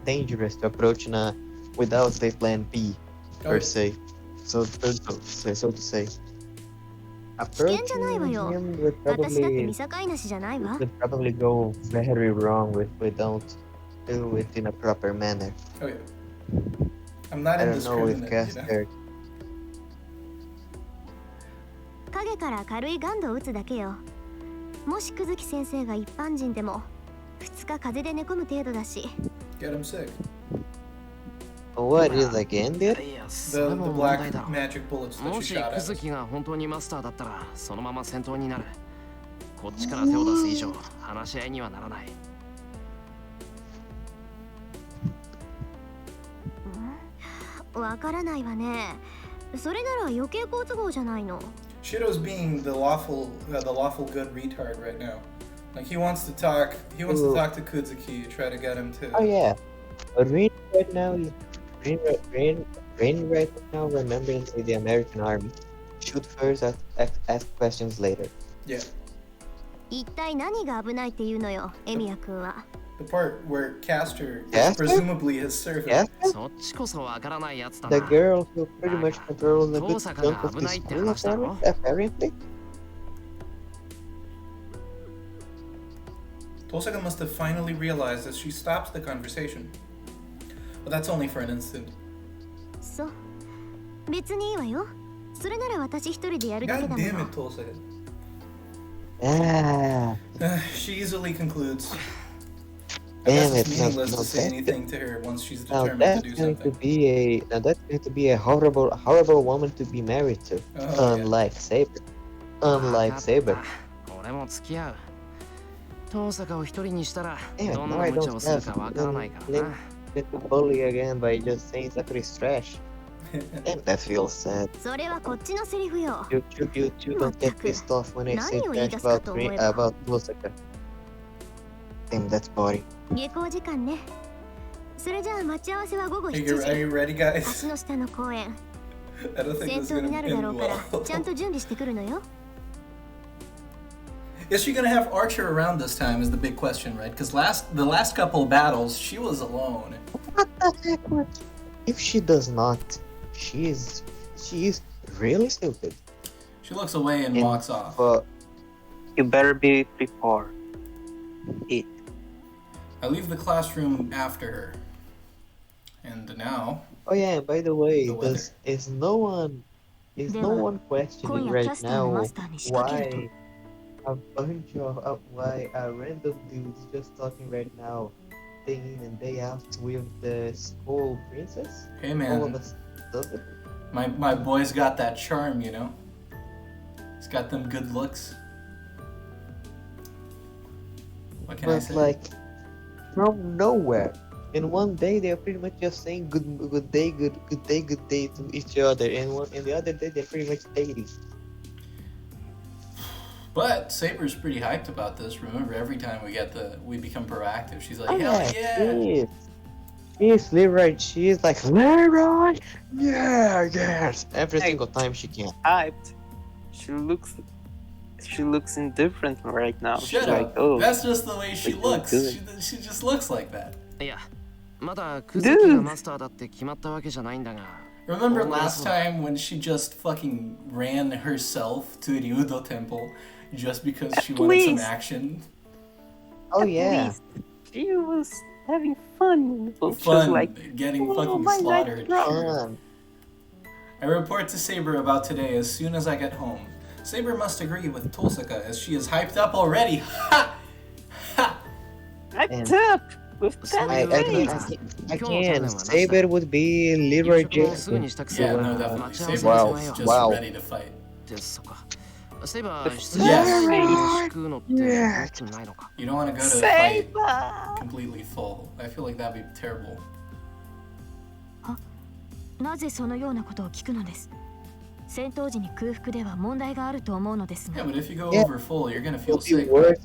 Speaker 3: dangerous to approach without the plan B, per se. So to say. Approaching him would probably go very wrong if we don't do it in a proper manner.
Speaker 1: Oh yeah. I'm not
Speaker 3: I don't know with
Speaker 1: indiscriminate, you know?
Speaker 3: Caster.
Speaker 6: 影から軽いガンドを打つだけよ。もし久月先生が一般人でも2日風邪で寝込む程度だし。
Speaker 1: Get him sick.
Speaker 3: What is again, dude?
Speaker 1: The black magic bullets that
Speaker 8: も
Speaker 1: you
Speaker 8: し
Speaker 1: shot
Speaker 8: ク
Speaker 1: at.
Speaker 8: ズキが本当にマスターだったらそのまま戦闘になる。こっちから手を出す以上話し合いにはならない。
Speaker 6: わからないわね。それなら余計好都合じゃないの。
Speaker 1: Shido's being the lawful good retard right now. Like he wants to talk to Kudzuki, try to get him to.
Speaker 3: Oh yeah. Rain right now remembering the American army. Shoot first, ask questions later.
Speaker 1: Yeah.
Speaker 6: 一体何が危ないっていうのよ、エミヤ君は。
Speaker 1: The part where Caster is presumably his servant.
Speaker 8: そっちこそわからないやつだ
Speaker 3: The
Speaker 8: な。
Speaker 3: girl who pretty much controls a good chunk of the school, apparently.
Speaker 1: Tosaka must have finally realized as she stops the conversation. But that's only for an instant.
Speaker 6: そう。別にいいわよ。それなら私一人でやるだけ
Speaker 1: God
Speaker 6: だも
Speaker 1: damn
Speaker 6: の
Speaker 1: it, Tosaka.
Speaker 3: Ah.
Speaker 1: She easily concludes. I guess
Speaker 3: Damn
Speaker 1: it's
Speaker 3: it! No,
Speaker 1: meaningless
Speaker 3: no,
Speaker 1: to say
Speaker 3: that's
Speaker 1: anything to her once she's
Speaker 3: now
Speaker 1: determined to
Speaker 3: that's
Speaker 1: do
Speaker 3: going to
Speaker 1: something.
Speaker 3: be a now that's going to be a horrible woman to be married to.
Speaker 1: Oh, yeah.
Speaker 3: Unlike Saber.
Speaker 8: わ
Speaker 3: Unlike
Speaker 8: かっ
Speaker 3: Saber.
Speaker 8: た。俺も付き合う。遠坂を一人にしたら
Speaker 3: Damn it!
Speaker 8: どん
Speaker 3: Now
Speaker 8: な
Speaker 3: I
Speaker 8: 無茶
Speaker 3: don't
Speaker 8: をする
Speaker 3: have
Speaker 8: かわからないからな。
Speaker 3: get to bully again by just saying Sakuri's trash. Damn, that feels sad.
Speaker 6: それはこっちのセリフよ。
Speaker 3: You two don't get pissed off when I say
Speaker 6: 何を言い
Speaker 3: trash
Speaker 6: 出すか
Speaker 3: about
Speaker 6: と思えば。
Speaker 3: about Lusaka. Damn, that's body.
Speaker 6: 下校時間ね。それじゃあ待ち合わせは午後
Speaker 1: Are
Speaker 6: 7
Speaker 1: you
Speaker 6: 時。
Speaker 1: ready, guys?
Speaker 6: 橋の下の公園。
Speaker 1: I don't think
Speaker 6: 戦
Speaker 1: this is
Speaker 6: 闘に
Speaker 1: gonna
Speaker 6: なるだ
Speaker 1: end
Speaker 6: ろうからちゃん
Speaker 1: well.
Speaker 6: と準備してくるのよ。
Speaker 1: Is she gonna have Archer around this time? Is the big question, right? Because the last couple of battles, she was alone.
Speaker 3: What the heck? What? If she does not, she is really stupid.
Speaker 1: She looks away and
Speaker 3: And
Speaker 1: walks off.
Speaker 3: But
Speaker 4: You better be prepared. It.
Speaker 1: I leave the classroom after her. And now,
Speaker 3: oh yeah, and by the way,
Speaker 1: The weather.
Speaker 3: is no one questioning
Speaker 6: 今夜キャ
Speaker 3: right
Speaker 6: スターのマ
Speaker 3: now
Speaker 6: スターに仕掛けると。
Speaker 3: why a bunch of why random dudes just talking right now, day in and day out with the school princess?
Speaker 1: hey
Speaker 3: All of
Speaker 1: man,
Speaker 3: us does it.
Speaker 1: my boy's got that charm, you know? He's got them good looks. What can I
Speaker 3: But
Speaker 1: say?
Speaker 3: like from nowhere, in one day they're pretty much just saying good day to each other, and the other day they're pretty much dating.
Speaker 1: But Saber's pretty hyped about this. Remember, every time we become proactive, she's like,
Speaker 3: Oh
Speaker 1: hell
Speaker 3: yeah,
Speaker 1: yeah!
Speaker 3: she is Leroy. She is like Leroy. Yeah, yes. Every
Speaker 4: Hey.
Speaker 3: single time she can.
Speaker 4: Hyped. She looks indifferent right now.
Speaker 1: Shut
Speaker 4: She's
Speaker 1: up.
Speaker 4: like, oh,
Speaker 1: That's just the way she
Speaker 4: Like,
Speaker 1: looks.
Speaker 4: good.
Speaker 1: She just looks like that.
Speaker 8: いや、まだクズキがマスターだって決まったわけじゃないんだが。
Speaker 1: Remember
Speaker 8: Oh,
Speaker 1: last
Speaker 8: that's-
Speaker 1: time when she just fucking ran herself to Ryudo Temple just because she wanted some
Speaker 4: Please.
Speaker 1: action?
Speaker 3: Oh
Speaker 4: at
Speaker 3: yeah.
Speaker 4: least she was having fun. She was
Speaker 1: Fun,
Speaker 4: like,
Speaker 1: getting
Speaker 4: oh,
Speaker 1: fucking
Speaker 4: my
Speaker 1: slaughtered.
Speaker 4: God.
Speaker 1: Sure. I report to Saber about today as soon as I get home. Saber must agree with Tosaka as she is hyped up already. Ha! Ha!
Speaker 4: hyped
Speaker 3: And-
Speaker 4: up with that
Speaker 3: I
Speaker 4: face.
Speaker 3: can. Saber would be Leroy
Speaker 8: 夕食もすぐ
Speaker 3: Jackson.
Speaker 8: に支度す
Speaker 1: Yeah,
Speaker 8: るか
Speaker 1: no,
Speaker 8: ら
Speaker 1: definitely.
Speaker 8: 待ち合わせ
Speaker 1: Saber
Speaker 8: はし
Speaker 1: is
Speaker 8: ないよ。
Speaker 1: just
Speaker 3: Wow.
Speaker 1: ready to fight.
Speaker 8: ですそっか。セイバ
Speaker 4: The
Speaker 8: ー、出場
Speaker 1: Yes.
Speaker 8: 前に飯食うのって良くないのか。
Speaker 1: You don't want to go to the fight
Speaker 4: Saber!
Speaker 1: completely full. I feel like that'd be terrible.
Speaker 6: なぜそのようなことを聞くのです。戦闘時に空腹では問題があると思うのです
Speaker 1: Yeah,
Speaker 6: が。
Speaker 1: but if you go
Speaker 3: Yeah.
Speaker 1: over full, you're gonna
Speaker 3: It
Speaker 1: feel
Speaker 3: will be
Speaker 1: sick.
Speaker 3: worse.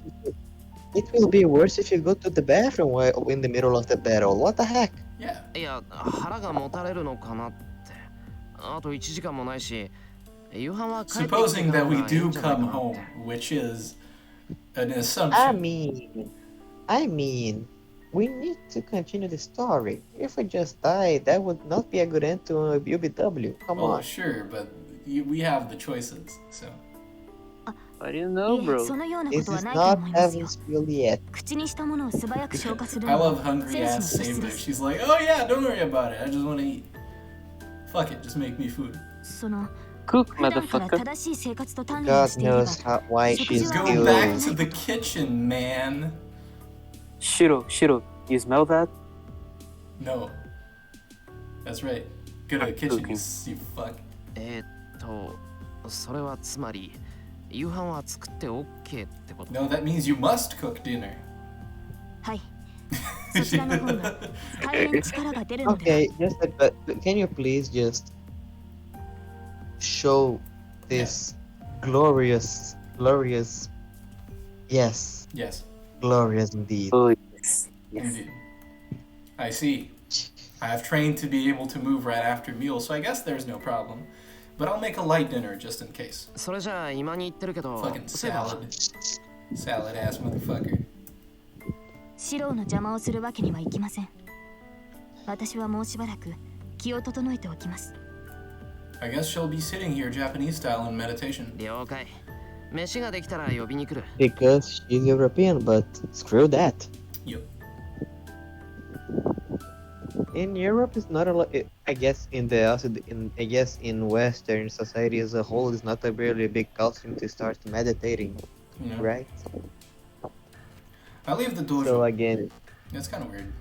Speaker 3: It will be worse if you go to the bathroom in the middle of the battle. What the heck?
Speaker 1: Yeah.
Speaker 8: いや、腹がもたれるのかなって。あと1時間もないし、夕飯は帰ってきて
Speaker 1: Supposing
Speaker 8: から
Speaker 1: that we
Speaker 8: がいいん
Speaker 1: do
Speaker 8: じゃないか
Speaker 1: come
Speaker 8: なって
Speaker 1: home, which is an
Speaker 3: I
Speaker 1: assumption.
Speaker 3: mean, we need to continue the story. If we just die, that would not be a good end to UBW. Come
Speaker 1: Well,
Speaker 3: on.
Speaker 1: sure, but we have the choices, so.
Speaker 4: What do you know,
Speaker 6: いえ
Speaker 4: bro?
Speaker 6: そのようなこ
Speaker 3: This
Speaker 6: とは
Speaker 3: is
Speaker 6: ないと
Speaker 3: not
Speaker 6: 思いますよ。
Speaker 3: Heaven's will yet.
Speaker 6: 口にしたものを素早く消化する
Speaker 1: I
Speaker 6: のは
Speaker 1: love hungry
Speaker 6: 生死の
Speaker 1: ass
Speaker 6: 素質
Speaker 1: Saber.
Speaker 6: です。
Speaker 1: She's like, oh yeah, don't worry about it. I just want to eat. Fuck it, just make me food.
Speaker 6: その
Speaker 4: Cook,
Speaker 6: 普段から
Speaker 4: motherfucker.
Speaker 6: 正しい生活と鍛錬
Speaker 3: God
Speaker 6: をしていれば
Speaker 3: knows why she's
Speaker 6: Go
Speaker 1: Go
Speaker 3: still.
Speaker 1: back to the kitchen, man.
Speaker 4: Shiro, you smell that?
Speaker 1: No. That's right. Go to the kitchen,
Speaker 4: Cooking.
Speaker 1: you fuck.
Speaker 8: それはつまり、夕飯は作って OK ってこと。
Speaker 1: No, that means you must cook dinner.
Speaker 6: はいそちらの方が大変力が出るので
Speaker 3: Okay, just but can you please just show this glorious, yes,
Speaker 1: Yes,
Speaker 3: glorious indeed.
Speaker 4: Oh, yes. Yes.
Speaker 1: indeed. I see. I have trained to be able to move right after meals, so I guess there's no problem. But I'll make a light dinner just in case.
Speaker 8: それじゃあ今に言ってるけど、
Speaker 1: Fucking
Speaker 8: セイバー
Speaker 1: salad. Salad ass motherfucker.
Speaker 6: シローの邪魔をするわけにはいきません。私はもうしばらく気を整えておきます。
Speaker 1: I guess she'll be sitting here Japanese style in meditation.
Speaker 8: 了解。飯ができたら呼びに来る。
Speaker 3: Because she's European, but screw that.
Speaker 1: Yep.
Speaker 3: In Europe, it's not a lot. I guess in Western society as a whole, it's not a really big culture to start meditating,
Speaker 1: You know.
Speaker 3: right?
Speaker 1: I leave the dojo.
Speaker 3: So again,
Speaker 1: It's kind of weird.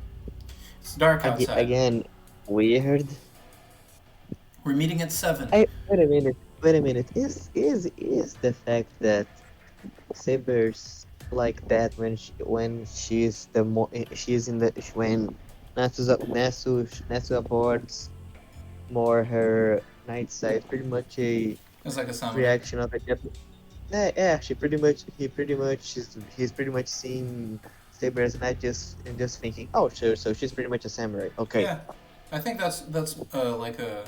Speaker 1: It's dark outside.
Speaker 3: Again, weird.
Speaker 1: We're meeting at 7.
Speaker 3: Wait a minute. Is the fact that Saber's like that when she's when Natsu aborts more her night side, pretty much a
Speaker 1: It's like a samurai.
Speaker 3: reaction of a Japanese. Yeah, he's pretty much seeing Saber as not just thinking, oh sure, so she's pretty much a samurai. Okay.
Speaker 1: Yeah, I think that's like a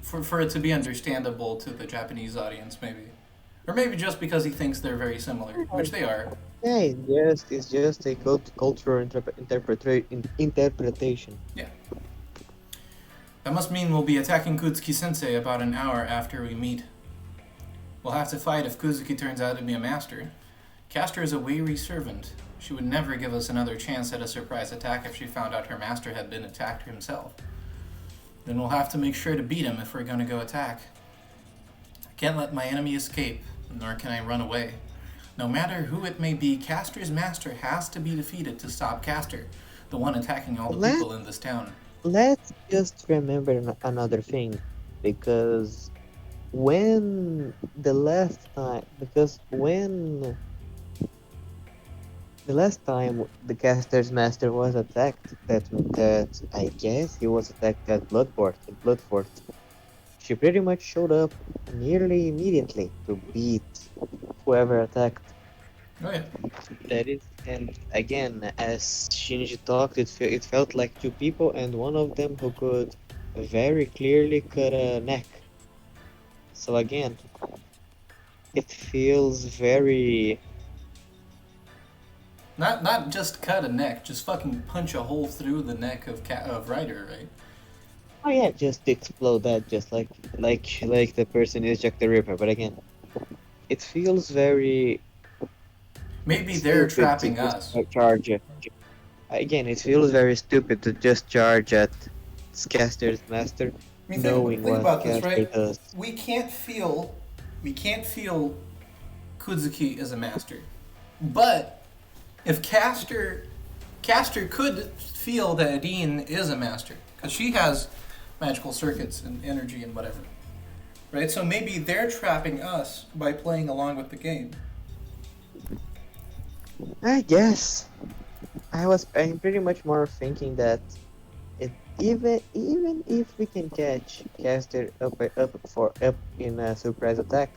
Speaker 1: for it to be understandable to the Japanese audience, maybe, or maybe just because he thinks they're very similar, which they are.
Speaker 3: Yeah, it's just a cultural interpretation.
Speaker 1: Yeah. That must mean we'll be attacking Kutsuki-sensei about an hour after we meet. We'll have to fight if Kuzuki turns out to be a master. Castor is a wary servant. She would never give us another chance at a surprise attack if she found out her master had been attacked himself. Then we'll have to make sure to beat him if we're going to go attack. I can't let my enemy escape, nor can I run away. No matter who it may be, Castor's master has to be defeated to stop Castor, the one attacking all the people in this town.
Speaker 3: Let's just remember another thing, because when the last time the Castor's master was attacked, that I guess he was attacked at Bloodfort. She pretty much showed up nearly immediately to beat whoever attacked.
Speaker 1: Oh yeah.
Speaker 3: That is, and again, as Shinji talked, it felt like two people, and one of them who could very clearly cut a neck. So again, it feels very...
Speaker 1: Not just cut a neck, just fucking punch a hole through the neck of Ryder, right?
Speaker 3: Oh yeah, just explode that, just like the person is Jack the Ripper. But again, it feels very...
Speaker 1: Maybe they're trapping us.
Speaker 3: Charge it. Again, it feels very stupid to just charge at Castor's master,
Speaker 1: I mean,
Speaker 3: knowing
Speaker 1: think
Speaker 3: what
Speaker 1: about this,
Speaker 3: Castor
Speaker 1: right?
Speaker 3: does.
Speaker 1: We can't feel Kuzuki as a master, but if Castor could feel that Adine is a master, because she has magical circuits and energy and whatever, right? So maybe they're trapping us by playing along with the game.
Speaker 3: I guess I'm pretty much more thinking that even if we can catch Castor up in a surprise attack,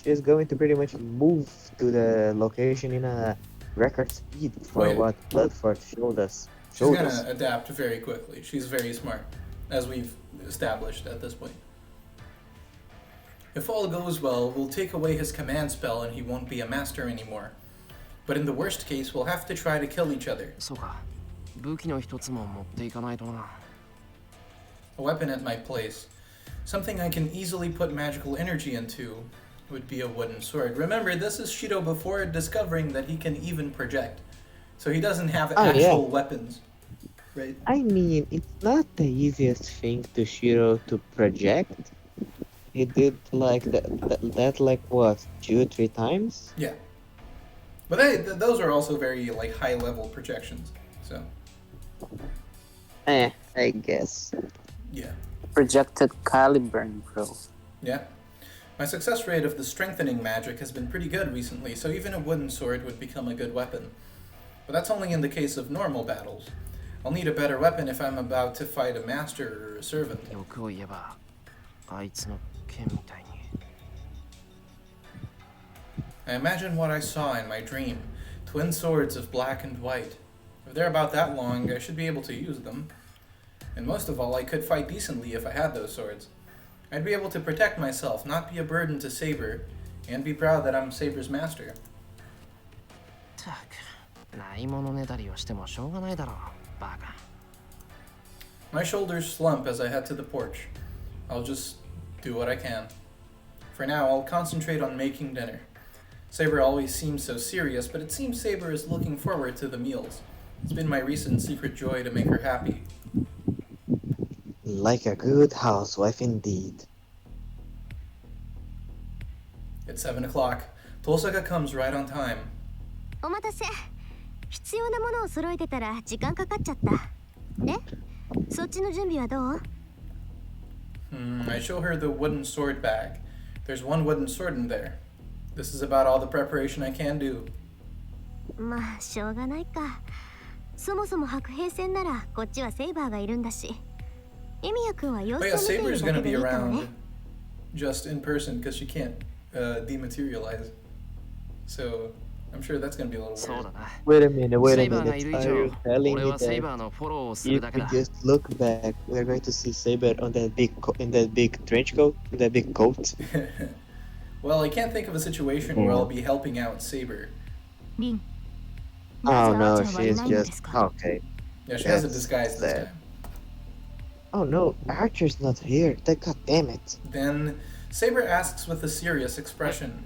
Speaker 3: she's going to pretty much move to the location in a record speed for what Bloodfort showed us.
Speaker 1: She's gonna adapt very quickly. She's very smart, as we've established at this point. If all goes well, we'll take away his command spell and he won't be a master anymore. But in the worst case, we'll have to try to kill each other.
Speaker 8: そうか。武器の一つも持っていかないとな。
Speaker 1: A weapon at my place. Something I can easily put magical energy into would be a wooden sword. Remember, this is Shido before discovering that he can even project. So he doesn't have actual weapons. Right?
Speaker 3: I mean, it's not the easiest thing to Shiro to project. He did like that like what, 2-3 times?
Speaker 1: Yeah. But those are also very like high level projections. So.
Speaker 3: I guess.
Speaker 1: Yeah.
Speaker 4: Projected Caliburn, bro.
Speaker 1: Yeah. My success rate of the strengthening magic has been pretty good recently, so even a wooden sword would become a good weapon. But that's only in the case of normal battles. I'll need a better weapon if I'm about to fight a master or a servant.
Speaker 8: 欲を言えば、あいつの剣みたいに。
Speaker 1: I imagine what I saw in my dream. Twin swords of black and white. If they're about that long, I should be able to use them. And most of all, I could fight decently if I had those swords. I'd be able to protect myself, not be a burden to Saber, and be proud that I'm Saber's master.
Speaker 8: たく、ないものねだりをしてもしょうがないだろう、バカ。
Speaker 1: My shoulders slump as I head to the porch. I'll just do what I can. For now, I'll concentrate on making dinner. Saber always seems so serious, but it seems Saber is looking forward to the meals. It's been my recent secret joy to make her happy.
Speaker 3: Like a good housewife indeed.
Speaker 1: It's 7 o'clock. Tosaka comes right on time.
Speaker 6: お待たせ。必要なものを揃えてたら時間かかっちゃった。で、そっちの準備はどう？
Speaker 1: I show her the wooden sword bag. There's one wooden sword in there. This is about all the preparation I can do.
Speaker 6: まあ、しょうがないか。そもそも白兵戦ならこっちはセイバーがいるんだし。エミヤ君は様子を
Speaker 1: Oh
Speaker 6: 見
Speaker 1: yeah,
Speaker 6: てい
Speaker 1: Saber's
Speaker 6: るだ
Speaker 1: gonna
Speaker 6: けでい
Speaker 1: be
Speaker 6: いかもね。
Speaker 1: around just in person because she can't dematerialize. So I'm sure that's gonna be a little
Speaker 8: そう
Speaker 1: weird.
Speaker 8: だな。
Speaker 3: Wait a minute, wait
Speaker 8: セ
Speaker 3: a
Speaker 8: イバーがい
Speaker 3: minute.
Speaker 8: る以
Speaker 3: Are you
Speaker 8: 上、
Speaker 3: telling
Speaker 8: 俺
Speaker 3: me
Speaker 8: はセイ
Speaker 3: that
Speaker 8: バーのフォローをする
Speaker 3: if
Speaker 8: だけ
Speaker 3: we
Speaker 8: だ。
Speaker 3: just look back, we're going to see Saber on that big trench coat, in that big coat?
Speaker 1: Well, I can't think of a situation where I'll be helping out Saber.
Speaker 6: リン。
Speaker 3: Oh
Speaker 6: な
Speaker 3: no,
Speaker 6: ぜアーチャーはい
Speaker 3: she's
Speaker 6: ないので
Speaker 3: just
Speaker 6: すか？
Speaker 3: okay.
Speaker 1: Yeah, she has a
Speaker 3: That's
Speaker 1: disguise this
Speaker 3: sad.
Speaker 1: time.
Speaker 3: Oh no, Archer's not here. God damn it.
Speaker 1: Then Saber asks with a serious expression.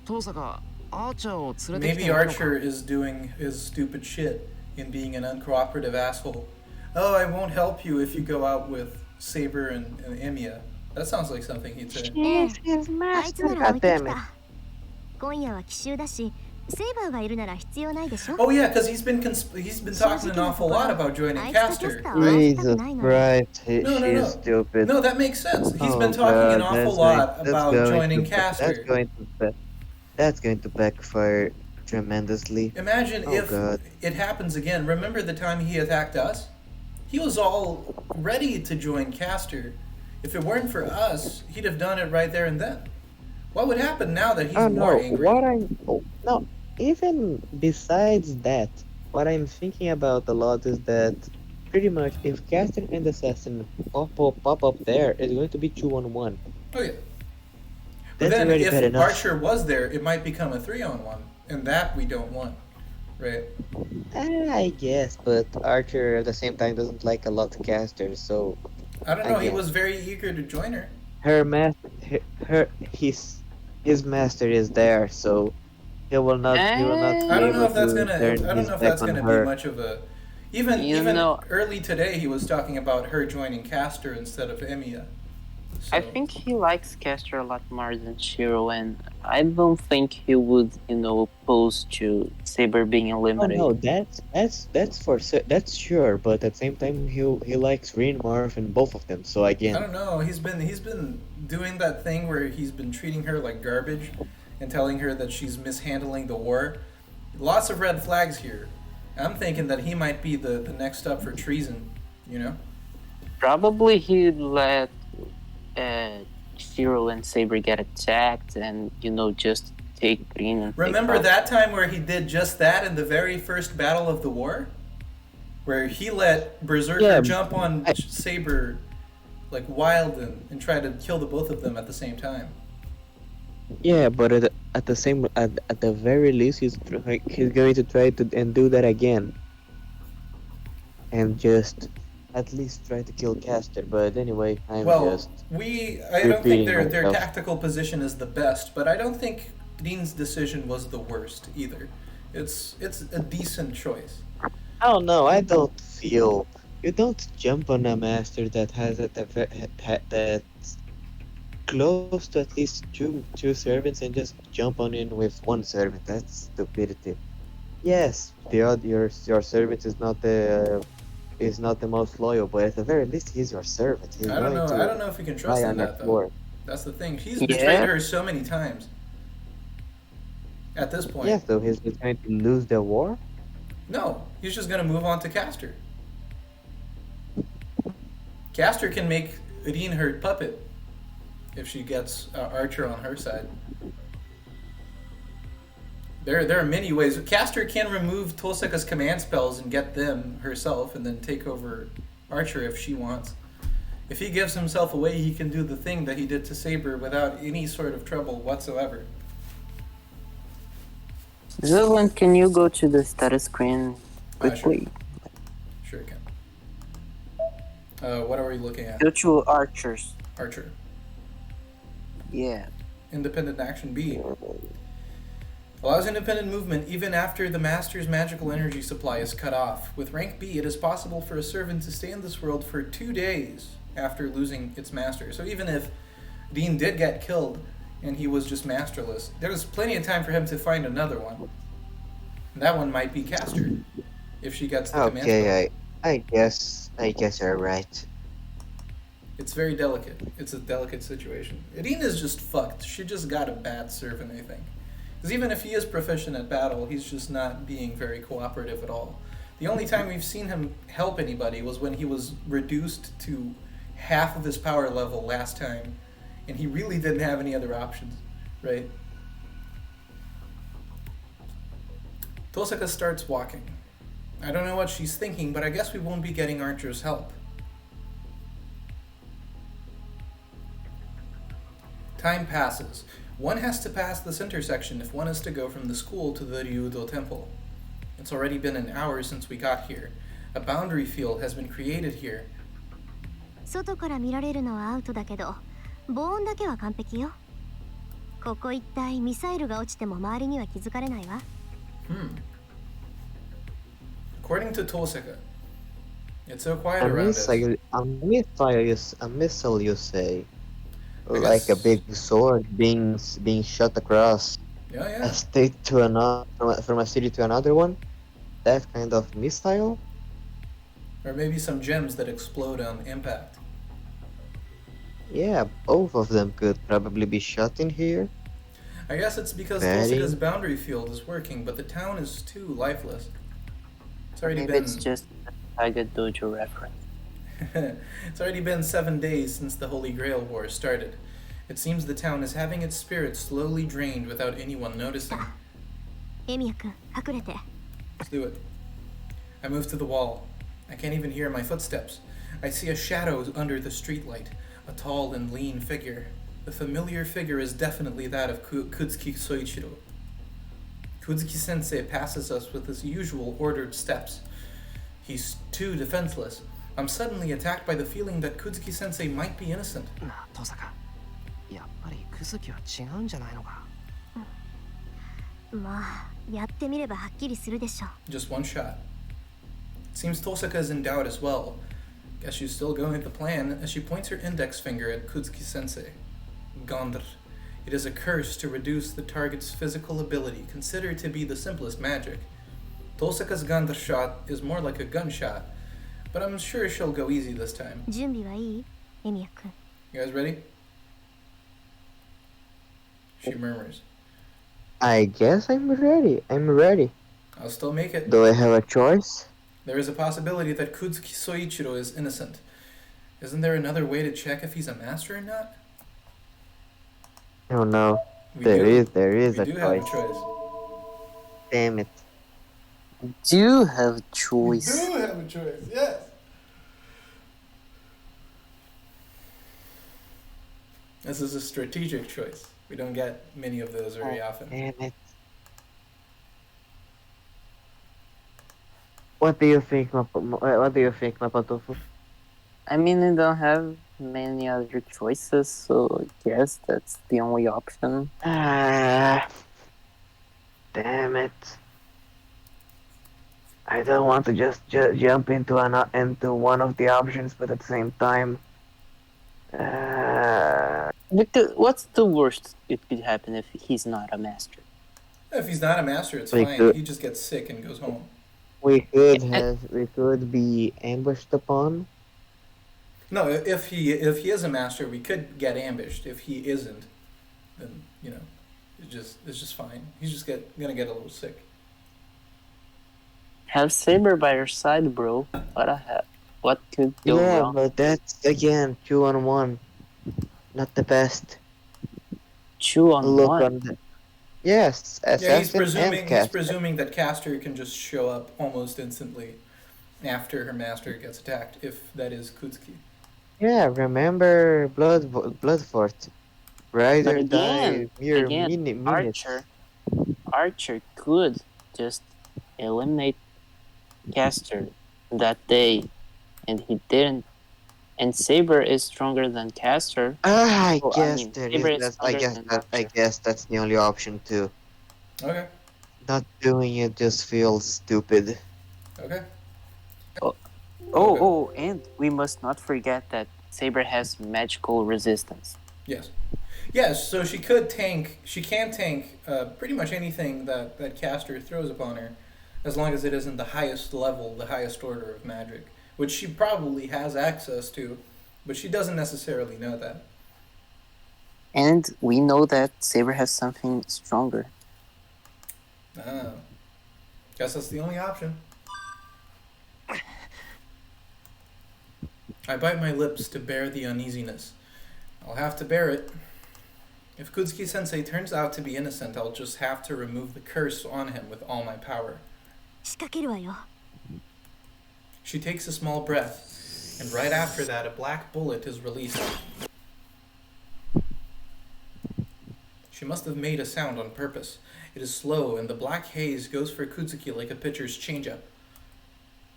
Speaker 8: 遠坂、アーチャーを連れてきて
Speaker 1: Maybe
Speaker 8: ないのか。
Speaker 1: Archer is doing his stupid shit in being an uncooperative asshole. Oh, I won't help you if you go out with Saber and Emiya. That sounds like something he'd say.
Speaker 6: ええ、
Speaker 3: His
Speaker 6: あいつな
Speaker 3: master.
Speaker 6: ら置
Speaker 3: God
Speaker 6: いて
Speaker 3: damn
Speaker 6: き
Speaker 3: it.
Speaker 6: た。今夜は奇襲だし、セイバーがいるなら必要ないでしょ？
Speaker 1: Oh yeah, because he's been talking an awful lot about joining Caster.
Speaker 3: Jesus Christ,
Speaker 1: No, no,
Speaker 3: she's
Speaker 1: no.
Speaker 3: stupid.
Speaker 1: No, that makes sense. He's
Speaker 3: Oh,
Speaker 1: been talking an
Speaker 3: God,
Speaker 1: awful
Speaker 3: that's
Speaker 1: lot
Speaker 3: going-
Speaker 1: about
Speaker 3: that's going
Speaker 1: joining
Speaker 3: to-
Speaker 1: Caster.
Speaker 3: That's going to backfire tremendously.
Speaker 1: Imagine
Speaker 3: Oh,
Speaker 1: if
Speaker 3: God.
Speaker 1: it happens again. Remember the time he attacked us? He was all ready to join Caster. If it weren't for us, he'd have done it right there and then. What would happen now that he's
Speaker 3: Oh
Speaker 1: more
Speaker 3: no,
Speaker 1: angry?
Speaker 3: no, even besides that, what I'm thinking about a lot is that pretty much if Caster and Assassin pop up there, it's going to be 2-on-1.
Speaker 1: Oh yeah. But
Speaker 3: That's
Speaker 1: then
Speaker 3: already bad
Speaker 1: if
Speaker 3: enough.
Speaker 1: Archer was there, it might become a 3-on-1, and that we don't want, right?
Speaker 3: I guess, but Archer at the same time doesn't like a lot of casters, so
Speaker 1: I don't know. He
Speaker 3: guess.
Speaker 1: was very eager to join her.
Speaker 3: his master is there, so he will not be
Speaker 1: I don't know
Speaker 3: able
Speaker 1: if that's
Speaker 3: to
Speaker 1: gonna.
Speaker 3: turn
Speaker 1: I don't
Speaker 3: his
Speaker 1: know if
Speaker 3: back
Speaker 1: that's
Speaker 3: on
Speaker 1: gonna
Speaker 3: her.
Speaker 1: be much of a. Even
Speaker 4: You
Speaker 1: even
Speaker 4: know-
Speaker 1: early today, he was talking about her joining Caster instead of Emiya.
Speaker 4: I
Speaker 1: So-
Speaker 4: think he likes Caster a lot more than Shiro, and I don't think he would, oppose to Saber being
Speaker 3: Oh
Speaker 4: eliminated.
Speaker 3: no, that's sure, but at the same time he likes Rin Marv and both of them. So
Speaker 1: I
Speaker 3: again,
Speaker 1: don't know. He's been doing that thing where he's been treating her like garbage, and telling her that she's mishandling the war. Lots of red flags here. I'm thinking that he might be the next up for treason. You know.
Speaker 4: Probably he'd let Shiro and Saber get attacked and, just take Green and
Speaker 1: Remember
Speaker 4: take
Speaker 1: that time where he did just that in the very first battle of the war? Where he let Berserker
Speaker 3: Yeah,
Speaker 1: jump on Saber like wild and try to kill the both of them at the same time.
Speaker 3: yeah, but at the very least he's going to try to and do that again, and just at least try to kill Caster. But anyway, I don't
Speaker 1: think
Speaker 3: repeating
Speaker 1: their
Speaker 3: myself.
Speaker 1: tactical position is the best, but I don't think Dean's decision was the worst either. It's a decent choice.
Speaker 3: I don't know. I don't feel you don't jump on a master that has that's close to at least two servants and just jump on in with one servant. That's stupidity. Yes, your servant is not the most loyal, but at the very least he's your servant. He's
Speaker 1: I don't
Speaker 3: going
Speaker 1: know.
Speaker 3: to
Speaker 1: I don't know if we can trust
Speaker 3: lie
Speaker 1: in
Speaker 3: on
Speaker 1: that
Speaker 3: that
Speaker 1: though.
Speaker 3: floor.
Speaker 1: That's the thing. He's
Speaker 4: Yeah.
Speaker 1: betrayed her so many times. At this point.
Speaker 3: Yeah, so he's just going to lose the war.
Speaker 1: No, he's just gonna move on to Caster. Caster can make Irene her puppet if she gets Archer on her side. There are many ways. Caster can remove Tosaka's command spells and get them herself, and then take over Archer if she wants. If he gives himself away, he can do the thing that he did to Saber without any sort of trouble whatsoever.
Speaker 4: Zevlen, can you go to the status screen
Speaker 1: Sure.
Speaker 4: quickly?
Speaker 1: Sure can. What are we looking at?
Speaker 4: Go to Archers.
Speaker 1: Archer.
Speaker 4: Yeah.
Speaker 1: Independent action B. Allows independent movement even after the master's magical energy supply is cut off. With rank B, it is possible for a servant to stay in this world for 2 days after losing its master. So even if Dean did get killed and he was just masterless, there was plenty of time for him to find another one. That one might be Caster, if she gets the command spell.
Speaker 3: Okay, I guess you're right.
Speaker 1: It's very delicate. It's a delicate situation. Irina's just fucked. She just got a bad servant, I think. Because even if he is proficient at battle, he's just not being very cooperative at all. The only time we've seen him help anybody was when he was reduced to half of his power level last time, and he really didn't have any other options, right? Tosaka starts walking. I don't know what she's thinking, but I guess we won't be getting Archer's help. Time passes. One has to pass this intersection if one is to go from the school to the Ryudo Temple. It's already been an hour since we got here. A boundary field has been created here.
Speaker 6: 外から見られるのはアウトだけど、防音だけは完璧よ。ここ一帯ミサイルが落ちても周りには気づかれないわ。
Speaker 1: According to Tosaka, it's so quiet around us.
Speaker 3: A missile, you say? Like a big sword being shot across
Speaker 1: Yeah.
Speaker 3: a state to another, from a city to another one? That kind of missile?
Speaker 1: Or maybe some gems that explode on impact.
Speaker 3: Yeah, both of them could probably be shot in here.
Speaker 1: I guess it's because
Speaker 3: Very.
Speaker 1: Tosaka's boundary field is working, but the town is too lifeless. It's already
Speaker 4: Maybe
Speaker 1: been
Speaker 4: it's just a Tiger Dojo reference.
Speaker 1: It's already been 7 days since the Holy Grail War started. It seems the town is having its spirit slowly drained without anyone noticing.
Speaker 6: エミヤ君、隠れて。
Speaker 1: Let's do it. I move to the wall. I can't even hear my footsteps. I see a shadow under the streetlight, a tall and lean figure. The familiar figure is definitely that of Kutsuki Soichiro. Kutsuki-sensei passes us with his usual ordered steps. He's too defenseless. I'm suddenly attacked by the feeling that Kutsuki-sensei might be innocent.
Speaker 8: なあ、登坂。やっぱりクズキは違うんじゃないのか。
Speaker 6: まあ、やってみればはっきりするでしょう。
Speaker 1: Just one shot. It seems Tosaka is in doubt as well. Guess she's still going with the plan as she points her index finger at Kutsuki-sensei. Gondr. It is a curse to reduce the target's physical ability, considered to be the simplest magic. Tosaka's Gondr shot is more like a gunshot, but I'm sure she'll go easy this time.
Speaker 6: 準備はいい？エミヤ君。
Speaker 1: You guys ready? She murmurs.
Speaker 3: I guess I'm ready.
Speaker 1: I'll still make it.
Speaker 3: Do I have a choice?
Speaker 1: There is a possibility that Kutsuki Soichiro is innocent. Isn't there another way to check if he's a master or not?
Speaker 3: Oh no.
Speaker 1: We
Speaker 3: There
Speaker 1: do
Speaker 3: is a
Speaker 1: have a
Speaker 3: choice.
Speaker 1: choice.
Speaker 3: Damn it.
Speaker 4: Do have
Speaker 1: We
Speaker 4: choice.
Speaker 1: do have a choice, yes. This is a strategic choice. We don't get many of those very often.
Speaker 3: Damn it. What do you think, Mapo Tofu?
Speaker 4: I mean, we don't have many other choices, so I guess that's the only option.
Speaker 3: Ah, damn it. I don't want to just jump into one of the options, but at the same time,
Speaker 4: Because what's the worst it could happen if he's not a master?
Speaker 1: If he's not a master, it's
Speaker 3: We
Speaker 1: fine.
Speaker 3: could-
Speaker 1: He just gets sick and goes home.
Speaker 3: we could be ambushed upon.
Speaker 1: No, if he is a master, we could get ambushed. If he isn't, then it's just fine. He's just gonna get a little sick.
Speaker 4: Have Saber by your side, bro. What could go
Speaker 3: Yeah,
Speaker 4: wrong?
Speaker 3: but that's again 2-on-1. Not the best.
Speaker 4: 2-on-1.
Speaker 3: Yes,
Speaker 1: Yeah, he's
Speaker 3: assassin and caster.
Speaker 1: presuming that Caster can just show up almost instantly after her master gets attacked, if that is Kutsuki.
Speaker 3: Yeah, remember Bloodfort. Ride
Speaker 4: But
Speaker 3: or die mere minutes.
Speaker 4: Archer could just eliminate Caster that day, and he didn't. And Saber is stronger than Caster.
Speaker 3: I
Speaker 4: Oh, I
Speaker 3: guess
Speaker 4: mean,
Speaker 3: there
Speaker 4: Saber
Speaker 3: is.
Speaker 4: is
Speaker 3: I
Speaker 4: stronger than
Speaker 3: I
Speaker 4: Archer.
Speaker 3: guess that's the only option too.
Speaker 1: Okay.
Speaker 3: Not doing it just feels stupid.
Speaker 1: Okay.
Speaker 4: Oh, and we must not forget that Saber has magical resistance.
Speaker 1: Yes. Yes, so she can tank pretty much anything that Caster throws upon her. as long as it isn't the highest level, the highest order of magic, which she probably has access to, but she doesn't necessarily know that.
Speaker 4: And we know that Saber has something stronger.
Speaker 1: Ah. Guess that's the only option. I bite my lips to bear the uneasiness. I'll have to bear it. If Kutsuki-sensei turns out to be innocent, I'll just have to remove the curse on him with all my power.
Speaker 6: 仕掛けるわよ。
Speaker 1: She takes a small breath, and right after that, a black bullet is released. She must have made a sound on purpose. It is slow, and the black haze goes for Kutsuki like a pitcher's changeup.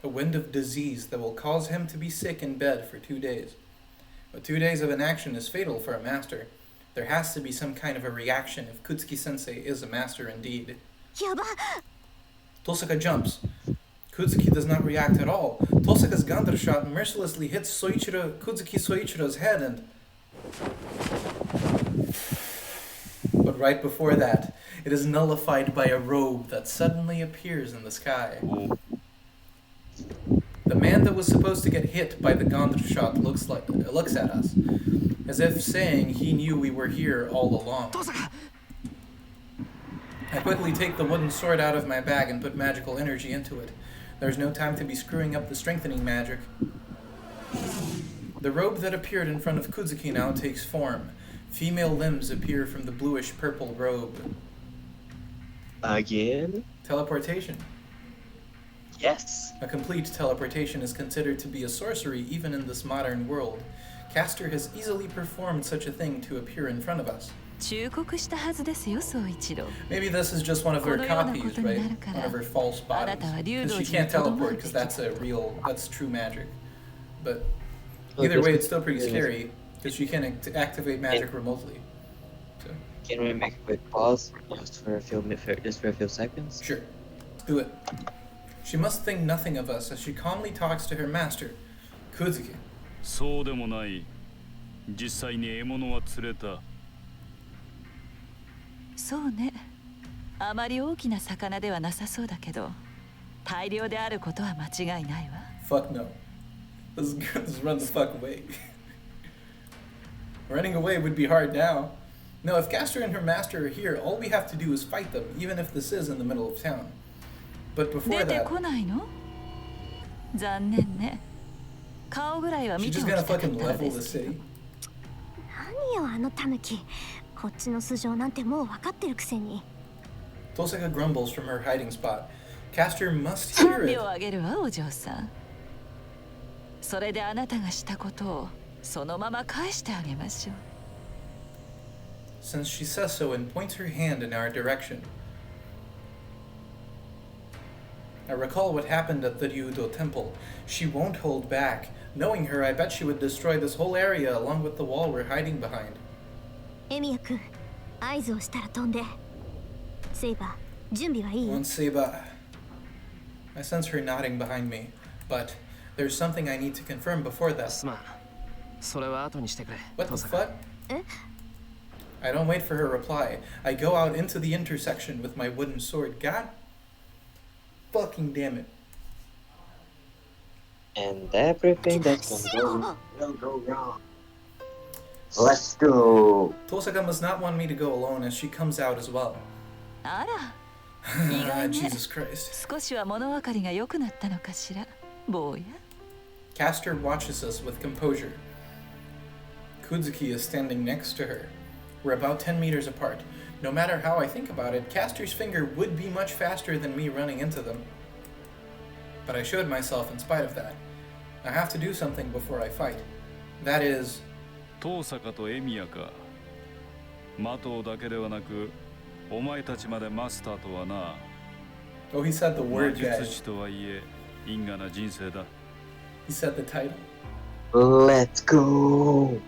Speaker 1: A wind of disease that will cause him to be sick in bed for 2 days. But 2 days of inaction is fatal for a master. There has to be some kind of a reaction if Kutsuki-sensei is a master indeed.
Speaker 6: やば。
Speaker 1: Tosaka jumps. Kutsuki does not react at all. Tosaka's Gandra shot mercilessly hits Kutsuki Soichiro's head and... But right before that, it is nullified by a robe that suddenly appears in the sky. The man that was supposed to get hit by the Gandra shot looks at us, as if saying he knew we were here all along. I quickly take the wooden sword out of my bag and put magical energy into it. There's no time to be screwing up the strengthening magic. The robe that appeared in front of Kutsuki now takes form. Female limbs appear from the bluish-purple robe.
Speaker 3: Again?
Speaker 1: Teleportation.
Speaker 3: Yes.
Speaker 1: A complete teleportation is considered to be a sorcery even in this modern world. Castor has easily performed such a thing to appear in front of us.
Speaker 9: 忠告したはずですよ、宗一郎。
Speaker 1: Maybe this is just one of her copies, right? One of her false bodies. Because she can't teleport because that's true magic. But either way, it's still pretty scary because she can activate magic remotely. So.
Speaker 3: Can we make a quick pause just for a few seconds?
Speaker 1: Sure. Do it. She must think nothing of us as she calmly talks to her master, Kutsuki.
Speaker 10: そうでもない。実際に獲物は釣れた。
Speaker 9: そうね。あまり大きな魚ではなさそうだけど、大量であることは間違いないわ。
Speaker 1: Fuck no. Let's run the fuck away. Running away would be hard now. No, if Castor and her master are here, all we have to do is fight them, even if this is in the middle of town. But before
Speaker 9: 出て
Speaker 1: that,
Speaker 9: こないの？残念ね。顔ぐらいは
Speaker 1: she's
Speaker 9: 見て
Speaker 1: just
Speaker 9: おき
Speaker 1: gonna
Speaker 9: たかっ
Speaker 1: fucking
Speaker 9: たの
Speaker 1: level
Speaker 9: で
Speaker 1: the
Speaker 9: すけど。
Speaker 1: city.
Speaker 6: 何よあのタヌキ。こっちの素性なんてもう分かってるくせに。
Speaker 1: Tosaka grumbles from her hiding spot. Castor must hear
Speaker 9: 賛美
Speaker 1: it.
Speaker 9: をあげるわ、お嬢さん。それであなたがしたことをそのまま返してあげましょう。
Speaker 1: Since she says so and points her hand in our direction. I recall what happened at the Ryudo temple. She won't hold back. Knowing her, I bet she would destroy this whole area along with the wall we're hiding behind.
Speaker 6: エミヤ君、合図をしたら飛んで。セイバー、準備はいい？
Speaker 1: Once Seba. I sense her nodding behind me, but there's something I need to confirm before that.
Speaker 8: すまん。それは後にしてくれ。
Speaker 1: What the
Speaker 8: 父さん。
Speaker 1: fuck? I don't wait for her reply. I go out into the intersection with my wooden sword. God fucking damn it.
Speaker 3: And everything that's gonna go wrong will go wrong. Let's go.
Speaker 1: Tosaka must not want me to go alone as she comes out as well.
Speaker 9: あら、意外ね。
Speaker 1: Jesus Christ.
Speaker 9: 少しは物分かりが良くなったのかしら、坊や。
Speaker 1: Castor watches us with composure. Kutsuki is standing next to her. We're about 10 meters apart. No matter how I think about it, Castor's finger would be much faster than me running into them. But I showed myself in spite of that. I have to do something before I fight. That is...
Speaker 10: 遠坂とエミヤか。マトだけではなく、お前たちまでマスターとはな。
Speaker 1: Oh, he said the
Speaker 10: 魔
Speaker 1: word,
Speaker 10: 術
Speaker 1: guys.
Speaker 10: 師とはいえ、因果な人生だ。
Speaker 1: He said the title.
Speaker 3: Let's go.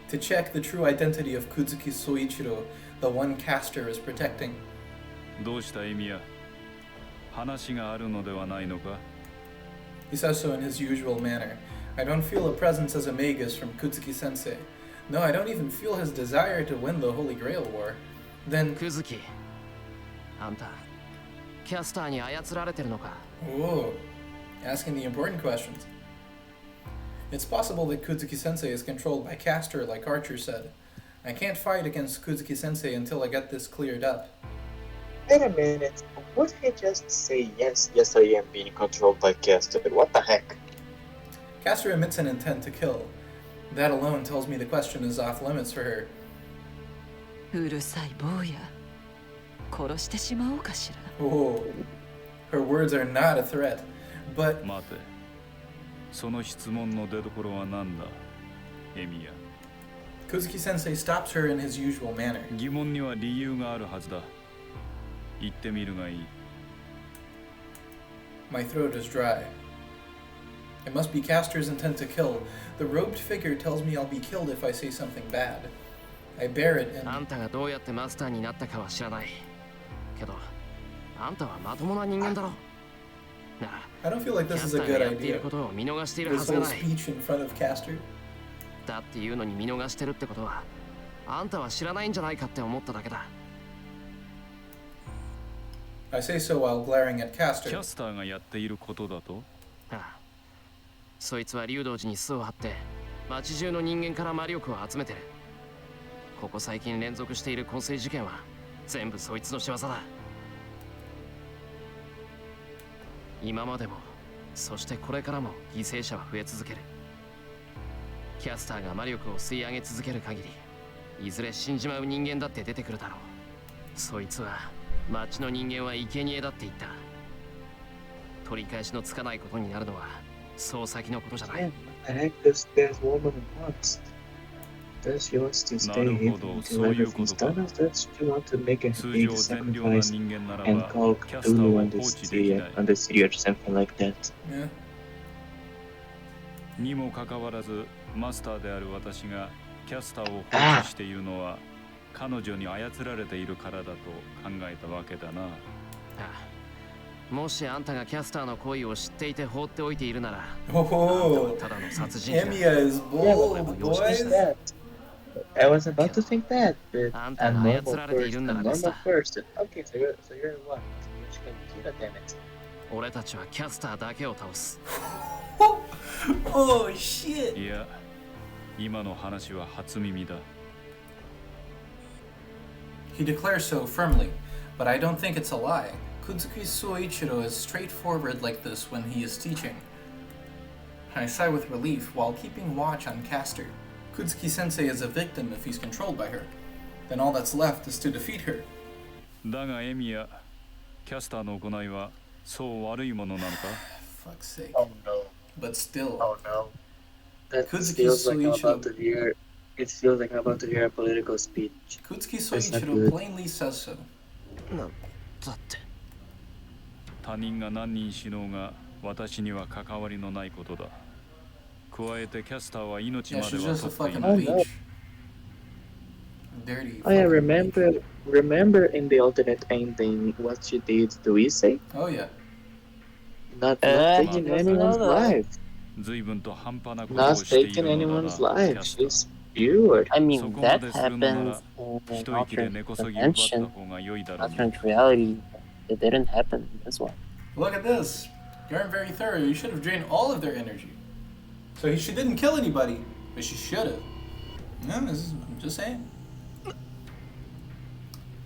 Speaker 1: To check the true identity of Kutsuki Soichiro, the one Castor is protecting.
Speaker 10: どうしたエミヤ？話があるのではないのか？
Speaker 1: He says so in his usual manner. I don't feel a presence as a magus from Kutsuki-sensei. No, I don't even feel his desire to win the Holy Grail War. Then...
Speaker 8: クズキ。あんた、キャスターに操られてるのか。
Speaker 1: Whoa, asking the important questions. It's possible that Kuzuki-sensei is controlled by Caster, like Archer said. I can't fight against Kuzuki-sensei until I get this cleared up.
Speaker 3: Wait a minute. Would he just say yes, yes I am being controlled by Caster? What the heck?
Speaker 1: Caster emits an intent to kill. That alone tells me the question is off limits for her.
Speaker 9: うるさい坊や。殺してしまおうかしら。
Speaker 1: Whoa. Her words are not a threat, but
Speaker 10: 待て。その質問の出所は何だ、エミヤ。
Speaker 1: Kuzuki-sensei stops her in his usual manner.
Speaker 10: 疑問には理由があるはずだ。言ってみるがいい。
Speaker 1: My throat is dry. It must be Caster's intent to kill. The robed figure tells me I'll be killed if I say something bad. I bear it
Speaker 8: あん
Speaker 1: and
Speaker 8: たがどうやってマスターになったかは知らない。けど、あんたはまともな人間だろ。なら、
Speaker 1: I don't feel like
Speaker 8: キャ
Speaker 1: this
Speaker 8: ス
Speaker 1: is
Speaker 8: タ
Speaker 1: a
Speaker 8: ーが
Speaker 1: good
Speaker 8: やっている
Speaker 1: idea.
Speaker 8: ことを見逃しているは
Speaker 1: This
Speaker 8: ずが
Speaker 1: whole
Speaker 8: ない。
Speaker 1: speech in front of Caster.
Speaker 8: だっていうのに見逃してるってことは、あんたは知らないんじゃないかって思っただけだ。
Speaker 1: I say so while glaring at
Speaker 10: キャ
Speaker 1: Caster.
Speaker 10: スターがやっていることだと。
Speaker 8: ああ、そいつは竜道寺に巣を張って町中の人間から魔力を集めてる。ここ最近連続している昏睡事件は全部そいつの仕業だ。今までも、そしてこれからも犠牲者は増え続ける。キャスターが魔力を吸い上げ続ける限り、いずれ死んじまう人間だって出てくるだろう。そいつは町の人間は生贄だって言った。取り返しのつかないことになるのはそう先のことじゃない。
Speaker 3: Man, what the heck does that woman want? Does she want to stay here until everything's done, or does she want to make a
Speaker 10: 通
Speaker 3: big
Speaker 10: 常善良な
Speaker 3: sacrifice
Speaker 10: 人間なら
Speaker 3: and
Speaker 10: ば
Speaker 3: call
Speaker 10: キャスター
Speaker 3: Cthulhu
Speaker 10: を
Speaker 3: on
Speaker 10: 放
Speaker 3: the
Speaker 10: 置できない
Speaker 3: sea or something like that?
Speaker 1: Yeah.
Speaker 10: にもかかわらずマスターである私がキャスターを放置しているのは彼女に操られているからだと考えたわけだな。
Speaker 8: ああ、もしあんたがキャスターの行為を知っていて放っておいているなら、
Speaker 1: Oh,
Speaker 8: ただの殺人鬼だ。
Speaker 1: Emiya is bold, boys.
Speaker 3: that? I was about to think that, but
Speaker 8: I'm
Speaker 3: a normal
Speaker 8: tired of
Speaker 3: person, a
Speaker 8: eating
Speaker 3: normal
Speaker 8: that.
Speaker 3: person. Okay, so you're what? You're Shikakira, damn it.
Speaker 8: 俺たちはキャスターだけを倒す。
Speaker 1: Oh shit.
Speaker 10: いや、今の話は初耳だ。
Speaker 1: He declares so firmly, but I don't think it's a lie. Kuzuki Soichiro is straightforward like this when he is teaching. I sigh with relief while keeping watch on Caster. Kuzuki-sensei is a victim if he's controlled by her. Then all that's left is to defeat her.
Speaker 10: だがエミヤ、キャスターの行いはそう悪いものなのか？
Speaker 1: Fuck's sake.
Speaker 3: Oh no.
Speaker 1: But still,
Speaker 3: Oh no. That
Speaker 1: Kuzuki
Speaker 3: feels like I'm
Speaker 1: Soichiro-
Speaker 3: about to hear. It feels like I'm about to hear a political speech.
Speaker 1: Kuzuki
Speaker 3: That's not
Speaker 1: Soichiro
Speaker 3: good.
Speaker 1: plainly says so.
Speaker 8: なんだって。
Speaker 10: 他人が何人死のうが私には関わりのないことだ。加えてキャスターは命
Speaker 1: Yeah,
Speaker 10: まで
Speaker 1: she's
Speaker 10: は
Speaker 1: just a
Speaker 10: 取って
Speaker 1: fucking
Speaker 10: いない
Speaker 1: leech. Dirty.
Speaker 3: Oh yeah,
Speaker 1: fucking
Speaker 3: remember in the alternate ending what she did to Issei?
Speaker 1: leech. Oh yeah.
Speaker 3: Not
Speaker 2: he
Speaker 3: taking
Speaker 2: doesn't
Speaker 3: anyone's
Speaker 2: know that.
Speaker 3: life.
Speaker 10: 随分と半端なことを
Speaker 3: Not
Speaker 10: してい
Speaker 3: taking
Speaker 10: るのだ
Speaker 3: anyone's
Speaker 10: な、
Speaker 3: life.
Speaker 10: キャスター。
Speaker 3: She's pure.
Speaker 2: I mean,
Speaker 10: そこま
Speaker 2: that
Speaker 10: でするのな
Speaker 2: happens
Speaker 10: ら
Speaker 2: in
Speaker 10: 一息で
Speaker 2: alternate
Speaker 10: 根こそぎ奪った
Speaker 2: dimension,
Speaker 10: 方が良いだろうね。
Speaker 2: alternate reality. It didn't happen in this one.
Speaker 1: Look at this. You aren't very thorough. You should have drained all of their energy. So she didn't kill anybody, but she should have. No, I'm just saying.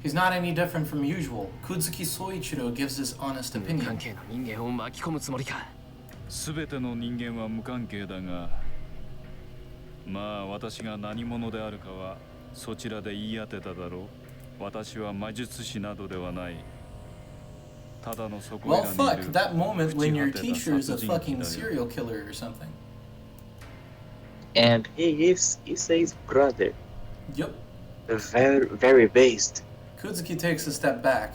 Speaker 1: He's not any different from usual. Kuzuki Soichiro gives his honest
Speaker 8: 関
Speaker 1: opinion.
Speaker 8: 係の人間を巻き込むつもりか。
Speaker 10: すべての人間は無関係だが、まあ私が何者であるかはそちらで言い当てただろう。私は魔術師などではない。ただのそこ
Speaker 1: Well,
Speaker 10: らにい
Speaker 1: fuck,
Speaker 10: る
Speaker 1: that moment when your
Speaker 10: 朽ち果てた
Speaker 1: teacher is a
Speaker 10: 殺人鬼
Speaker 1: fucking
Speaker 10: だよ。
Speaker 1: serial killer or something.
Speaker 3: And he is Issei's brother.
Speaker 1: Yup.
Speaker 3: Very, very based.
Speaker 1: Kuzuki takes a step back.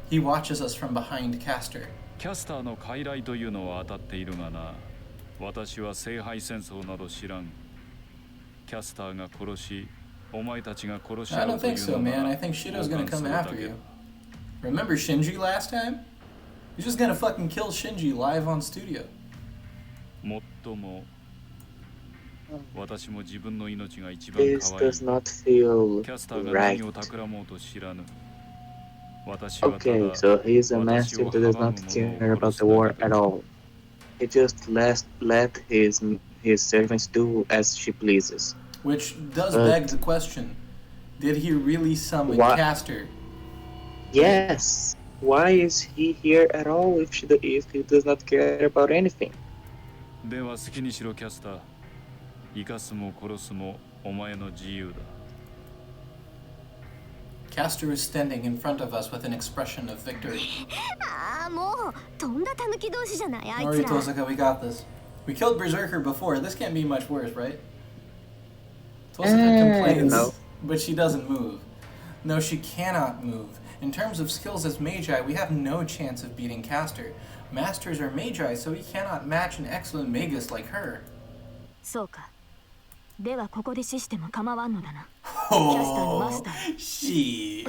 Speaker 1: He watches us from behind Caster.
Speaker 10: キャスターの傀儡というのは当たっているがな。私は聖杯戦争など知らん。キャスターが殺し、お前たちが殺し
Speaker 1: I
Speaker 10: 合う
Speaker 1: don't
Speaker 10: とい
Speaker 1: think
Speaker 10: う
Speaker 1: so,
Speaker 10: の
Speaker 1: man.
Speaker 10: な
Speaker 1: I
Speaker 10: ら
Speaker 1: think Shido's
Speaker 10: 傍
Speaker 1: gonna
Speaker 10: 観す
Speaker 1: come
Speaker 10: るだ
Speaker 1: after
Speaker 10: け
Speaker 1: you.
Speaker 10: だ。
Speaker 1: Remember Shinji last time? He's just gonna fucking kill Shinji live on studio.
Speaker 10: もっとも私も自分の命が一番
Speaker 3: This
Speaker 10: 可愛い。
Speaker 3: does not feel
Speaker 10: キャスターが
Speaker 3: right.
Speaker 10: 何を企もうと知らぬ。
Speaker 3: Okay, so he's a master that does not care about the war at all. He just let his servants do as she pleases.
Speaker 1: Which does
Speaker 3: But
Speaker 1: beg the question: did he really summon
Speaker 3: why?
Speaker 1: Castor?
Speaker 3: Yes. Why is he here at all if he does not care about anything?
Speaker 10: では好きにしろキャスター。生かすも殺すもお前の自由だ。
Speaker 1: Castor is standing in front of us with an expression of victory.
Speaker 6: ああ、もうとんだ狸同士じゃないあいつ
Speaker 1: Nori
Speaker 6: ら。
Speaker 1: Tosaka, we got this. We killed Berserker before. This can't be much worse, right? Tosaka complains,
Speaker 3: no.
Speaker 1: but she doesn't move. No, she cannot move. In terms of skills as Magi, we have no chance of beating Castor. Masters are Magi, so we cannot match an excellent Magus like her.
Speaker 6: そうか。ではここで死しても構わんのだな。
Speaker 1: Oh, shit.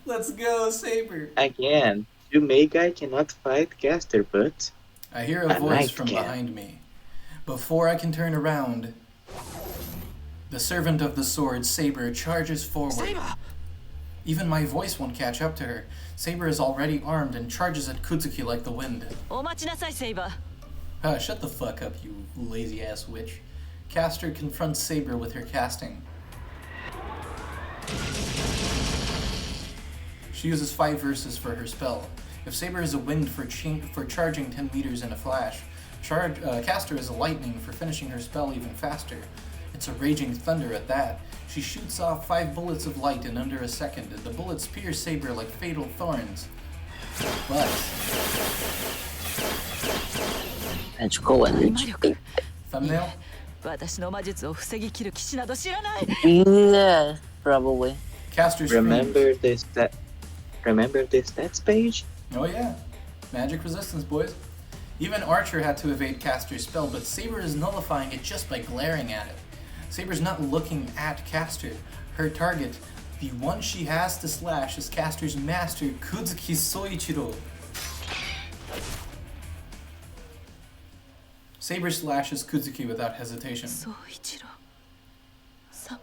Speaker 1: Let's go, Saber.
Speaker 3: Again, you Magi cannot fight Caster, but
Speaker 1: I hear a voice from behind me. Before I can turn around, the servant of the sword, Saber, charges forward.
Speaker 8: Saber!
Speaker 1: Even my voice won't catch up to her. Saber is already armed and charges at Kutsuki like the wind.
Speaker 9: お待ちなさい、セイバー。
Speaker 1: Shut the fuck up, you lazy-ass witch. Castor confronts Saber with her casting. She uses 5 verses for her spell. If Saber is a wind for charging 10 meters in a flash, Castor is a lightning for finishing her spell even faster. It's a raging thunder at that. She shoots off 5 bullets of light in under a second, and the bullets pierce Saber like fatal thorns. But...
Speaker 4: Magical energy.
Speaker 1: Thumbnail?
Speaker 9: 私の魔術を防ぎ切る騎士など知らない。
Speaker 4: Yeah, probably.
Speaker 1: Castor screams.
Speaker 3: remember this stats page?
Speaker 1: Oh yeah. Magic resistance, boys. Even Archer had to evade Castor's spell, but Saber is nullifying it just by glaring at it. Saber's not looking at Castor. Her target, the one she has to slash, is Castor's master, Kutsuki Soichiro. Saber slashes Kutsuki without hesitation.
Speaker 9: 宗一郎様。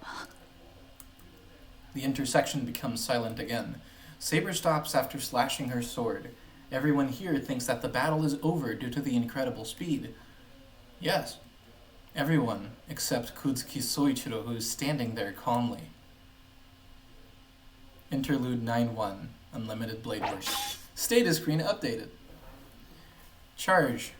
Speaker 1: The intersection becomes silent again. Saber stops after slashing her sword. Everyone here thinks that the battle is over due to the incredible speed. Yes, everyone except Kutsuki Soichiro, who is standing there calmly. Interlude 9-1, Unlimited Blade Work. Status screen updated. Charge.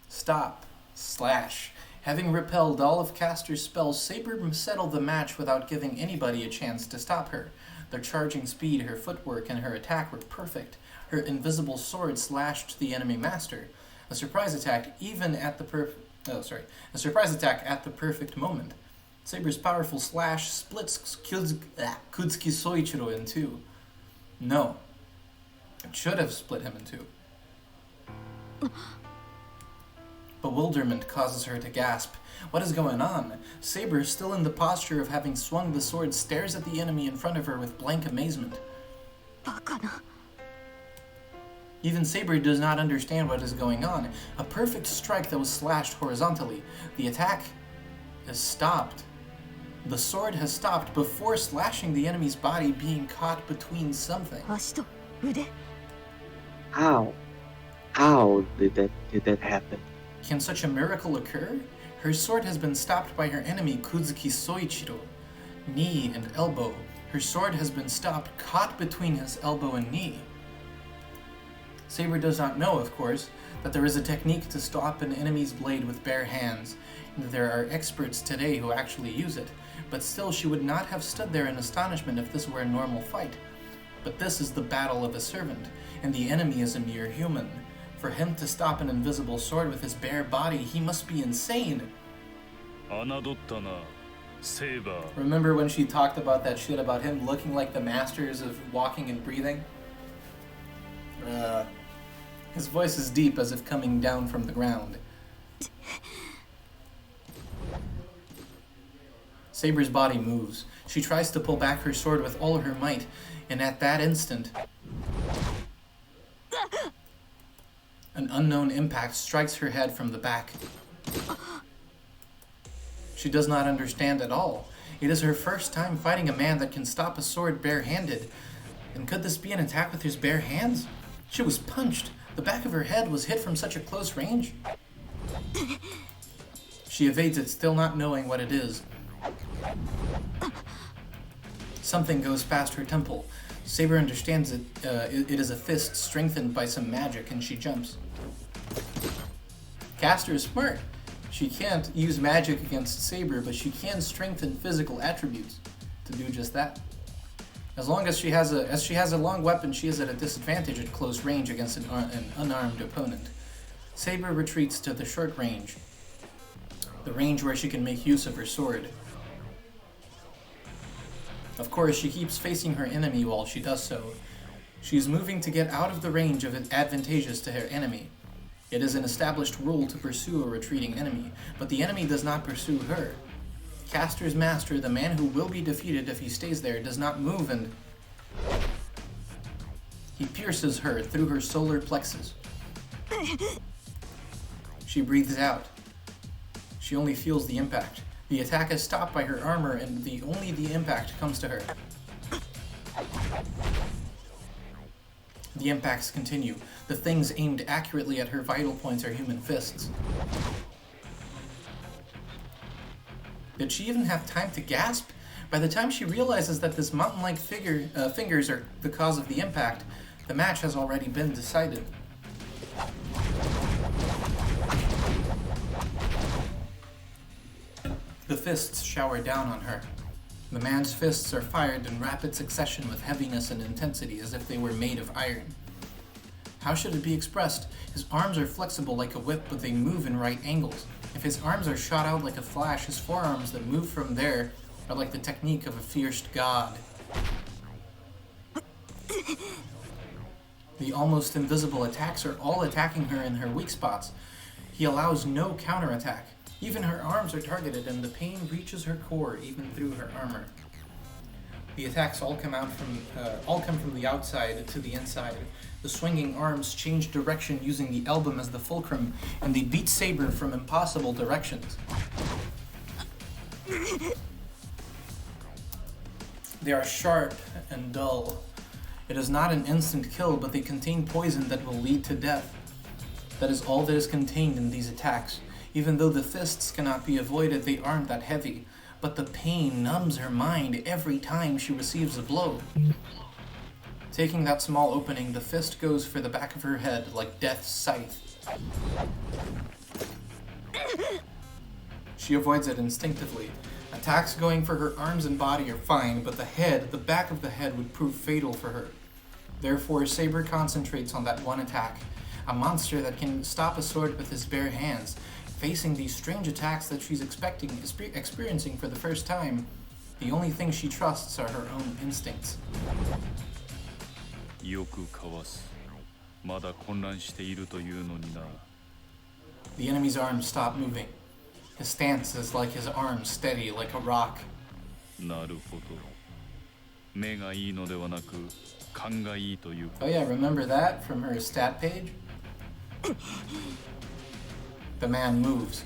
Speaker 1: Stop. Slash. Having repelled all of Castor's spells, Saber settled the match without giving anybody a chance to stop her. Their charging speed, her footwork, and her attack were perfect. Her invisible sword slashed the enemy master. A surprise attack at the perfect moment. Saber's powerful slash splits Kutsuki Soichiro in 2. No. It should have split him in 2. Bewilderment causes her to gasp. What is going on? Saber, still in the posture of having swung the sword, stares at the enemy in front of her with blank amazement.
Speaker 6: バカな。
Speaker 1: Even Saber does not understand what is going on. A perfect strike that was slashed horizontally. The attack is stopped. The sword has stopped before slashing the enemy's body, being caught between something.
Speaker 6: 足と腕。
Speaker 3: How did that happen?
Speaker 1: Can such a miracle occur? Her sword has been stopped by her enemy, Kutsuki Soichiro. Knee and elbow. Her sword has been stopped, caught between his elbow and knee. Saber does not know, of course, that there is a technique to stop an enemy's blade with bare hands, and that there are experts today who actually use it, but still she would not have stood there in astonishment if this were a normal fight. But this is the battle of a servant, and the enemy is a mere human. For him to stop an invisible sword with his bare body, he must be insane.
Speaker 10: 侮ったな、セイバー。
Speaker 1: Remember when she talked about that shit about him looking like the masters of walking and breathing? His voice is deep as if coming down from the ground. Saber's body moves. She tries to pull back her sword with all her might, and at that instant, an unknown impact strikes her head from the back. She does not understand at all. It is her first time fighting a man that can stop a sword barehanded. And could this be an attack with his bare hands? She was punched. The back of her head was hit from such a close range. She evades it, still not knowing what it is. Something goes past her temple. Saber understands it. It is a fist strengthened by some magic, and she jumps. Caster is smart. She can't use magic against Saber, but she can strengthen physical attributes to do just that. As she has a long weapon, she is at a disadvantage at close range against an unarmed opponent. Saber retreats to the short range, the range where she can make use of her sword. Of course, she keeps facing her enemy while she does so. She is moving to get out of the range of it advantageous to her enemy. It is an established rule to pursue a retreating enemy, but the enemy does not pursue her. Caster's master, the man who will be defeated if he stays there, does not move, and he pierces her through her solar plexus. She breathes out. She only feels the impact. The attack is stopped by her armor, and only the impact comes to her. The impacts continue. The things aimed accurately at her vital points are human fists. Did she even have time to gasp? By the time she realizes that this mountain-like fingers are the cause of the impact, the match has already been decided. The fists shower down on her. The man's fists are fired in rapid succession with heaviness and intensity as if they were made of iron. How should it be expressed? His arms are flexible like a whip, but they move in right angles. If his arms are shot out like a flash, his forearms that move from there are like the technique of a fierce god. The almost invisible attacks are all attacking her in her weak spots. He allows no counterattack. Even her arms are targeted, and the pain reaches her core even through her armor. The attacks all come from the outside to the inside. The swinging arms change direction using the album as the fulcrum, and they beat Saber from impossible directions. They are sharp and dull. It is not an instant kill, but they contain poison that will lead to death. That is all that is contained in these attacks. Even though the fists cannot be avoided, they aren't that heavy. But the pain numbs her mind every time she receives a blow. Taking that small opening, the fist goes for the back of her head like death's scythe. She avoids it instinctively. Attacks going for her arms and body are fine, but the back of the head would prove fatal for her. Therefore, Saber concentrates on that one attack. A monster that can stop a sword with his bare hands. Facing these strange attacks that she's experiencing for the first time, the only thing she trusts are her own instincts. The enemy's arms stop moving. His stance is like his arms steady like a rock. Oh yeah, remember that from her stat page? The man moves.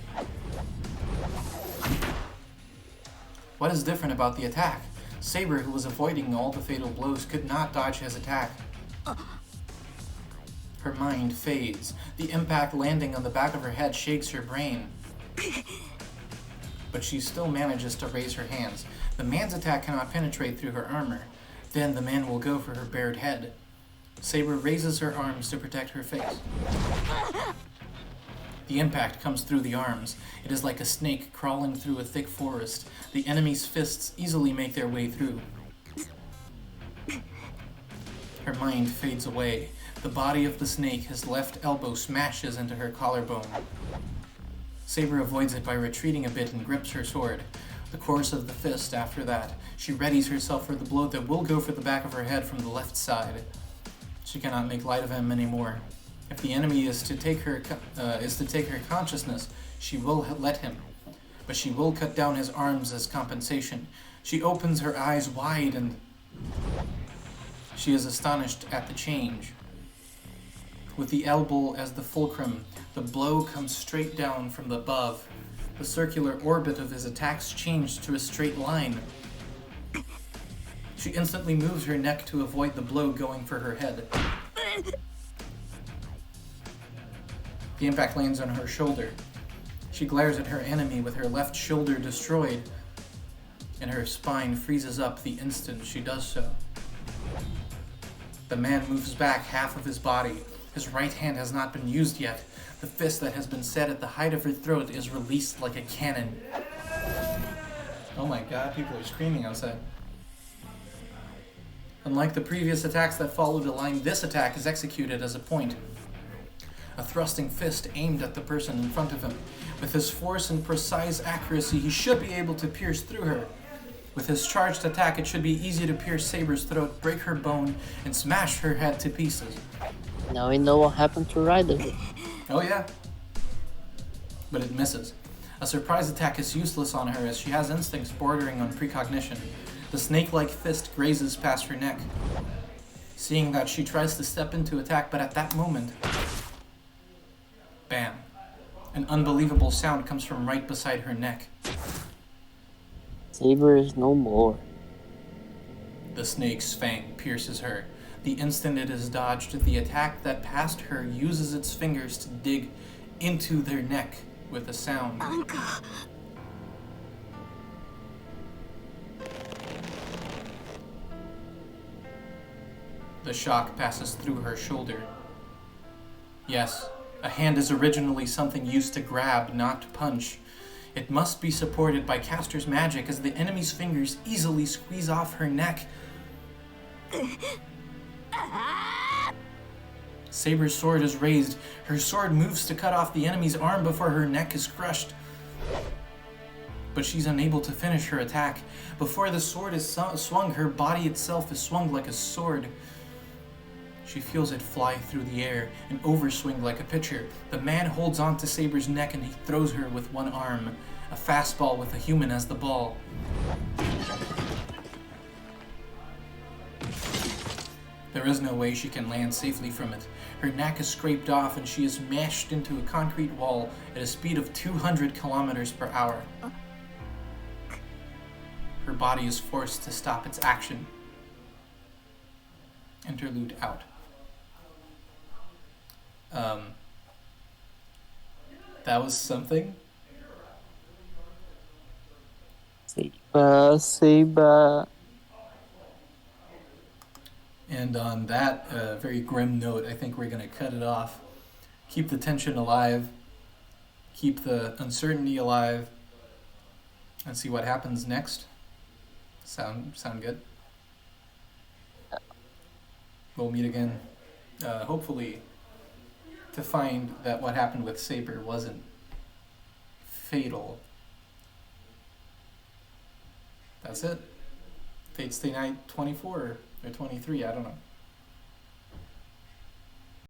Speaker 1: What is different about the attack? Saber, who was avoiding all the fatal blows, could not dodge his attack. Her mind fades. The impact landing on the back of her head shakes her brain. But she still manages to raise her hands. The man's attack cannot penetrate through her armor. Then the man will go for her bared head. Saber raises her arms to protect her face. The impact comes through the arms. It is like a snake crawling through a thick forest. The enemy's fists easily make their way through. Her mind fades away. The body of the snake, his left elbow, smashes into her collarbone. Saber avoids it by retreating a bit and grips her sword. The course of the fist after that. She readies herself for the blow that will go for the back of her head from the left side. She cannot make light of him anymore. If the enemy is to take her consciousness, she will let him. But she will cut down his arms as compensation. She opens her eyes wide and she is astonished at the change. With the elbow as the fulcrum, the blow comes straight down from above. The circular orbit of his attacks changed to a straight line. She instantly moves her neck to avoid the blow going for her head. The impact lands on her shoulder. She glares at her enemy with her left shoulder destroyed, and her spine freezes up the instant she does so. The man moves back half of his body. His right hand has not been used yet. The fist that has been set at the height of her throat is released like a cannon. Oh my god, people are screaming outside. Unlike the previous attacks that followed a line, this attack is executed as a point. A thrusting fist aimed at the person in front of him. With his force and precise accuracy, he should be able to pierce through her. With his charged attack, it should be easy to pierce Saber's throat, break her bone, and smash her head to pieces.
Speaker 2: Now we know what happened to Ryder.
Speaker 1: Oh yeah. But it misses. A surprise attack is useless on her as she has instincts bordering on precognition. The snake-like fist grazes past her neck. Seeing that, she tries to step into attack, but at that moment, bam. An unbelievable sound comes from right beside her neck.
Speaker 2: Saber is no more.
Speaker 1: The snake's fang pierces her. The instant it is dodged, the attack that passed her uses its fingers to dig into their neck with a sound. The shock passes through her shoulder. Yes, a hand is originally something used to grab, not punch. It must be supported by caster's magic as the enemy's fingers easily squeeze off her neck. Saber's sword is raised. Her sword moves to cut off the enemy's arm before her neck is crushed. But she's unable to finish her attack. Before the sword is swung, her body itself is swung like a sword. She feels it fly through the air and overswing like a pitcher. The man holds on to Saber's neck and he throws her with one arm. A fastball with a human as the ball. There is no way she can land safely from it. Her neck is scraped off and she is mashed into a concrete wall at a speed of 200 kilometers per hour. Her body is forced to stop its action. Interlude out. That was something.
Speaker 2: Saber.
Speaker 1: And on that very grim note, I think we're going to cut it off. Keep the tension alive. Keep the uncertainty alive. And see what happens next. Sound good? We'll meet again, hopefully, to find that what happened with Saber wasn't fatal. That's it. Fate Stay Night 24 or 23, I don't know.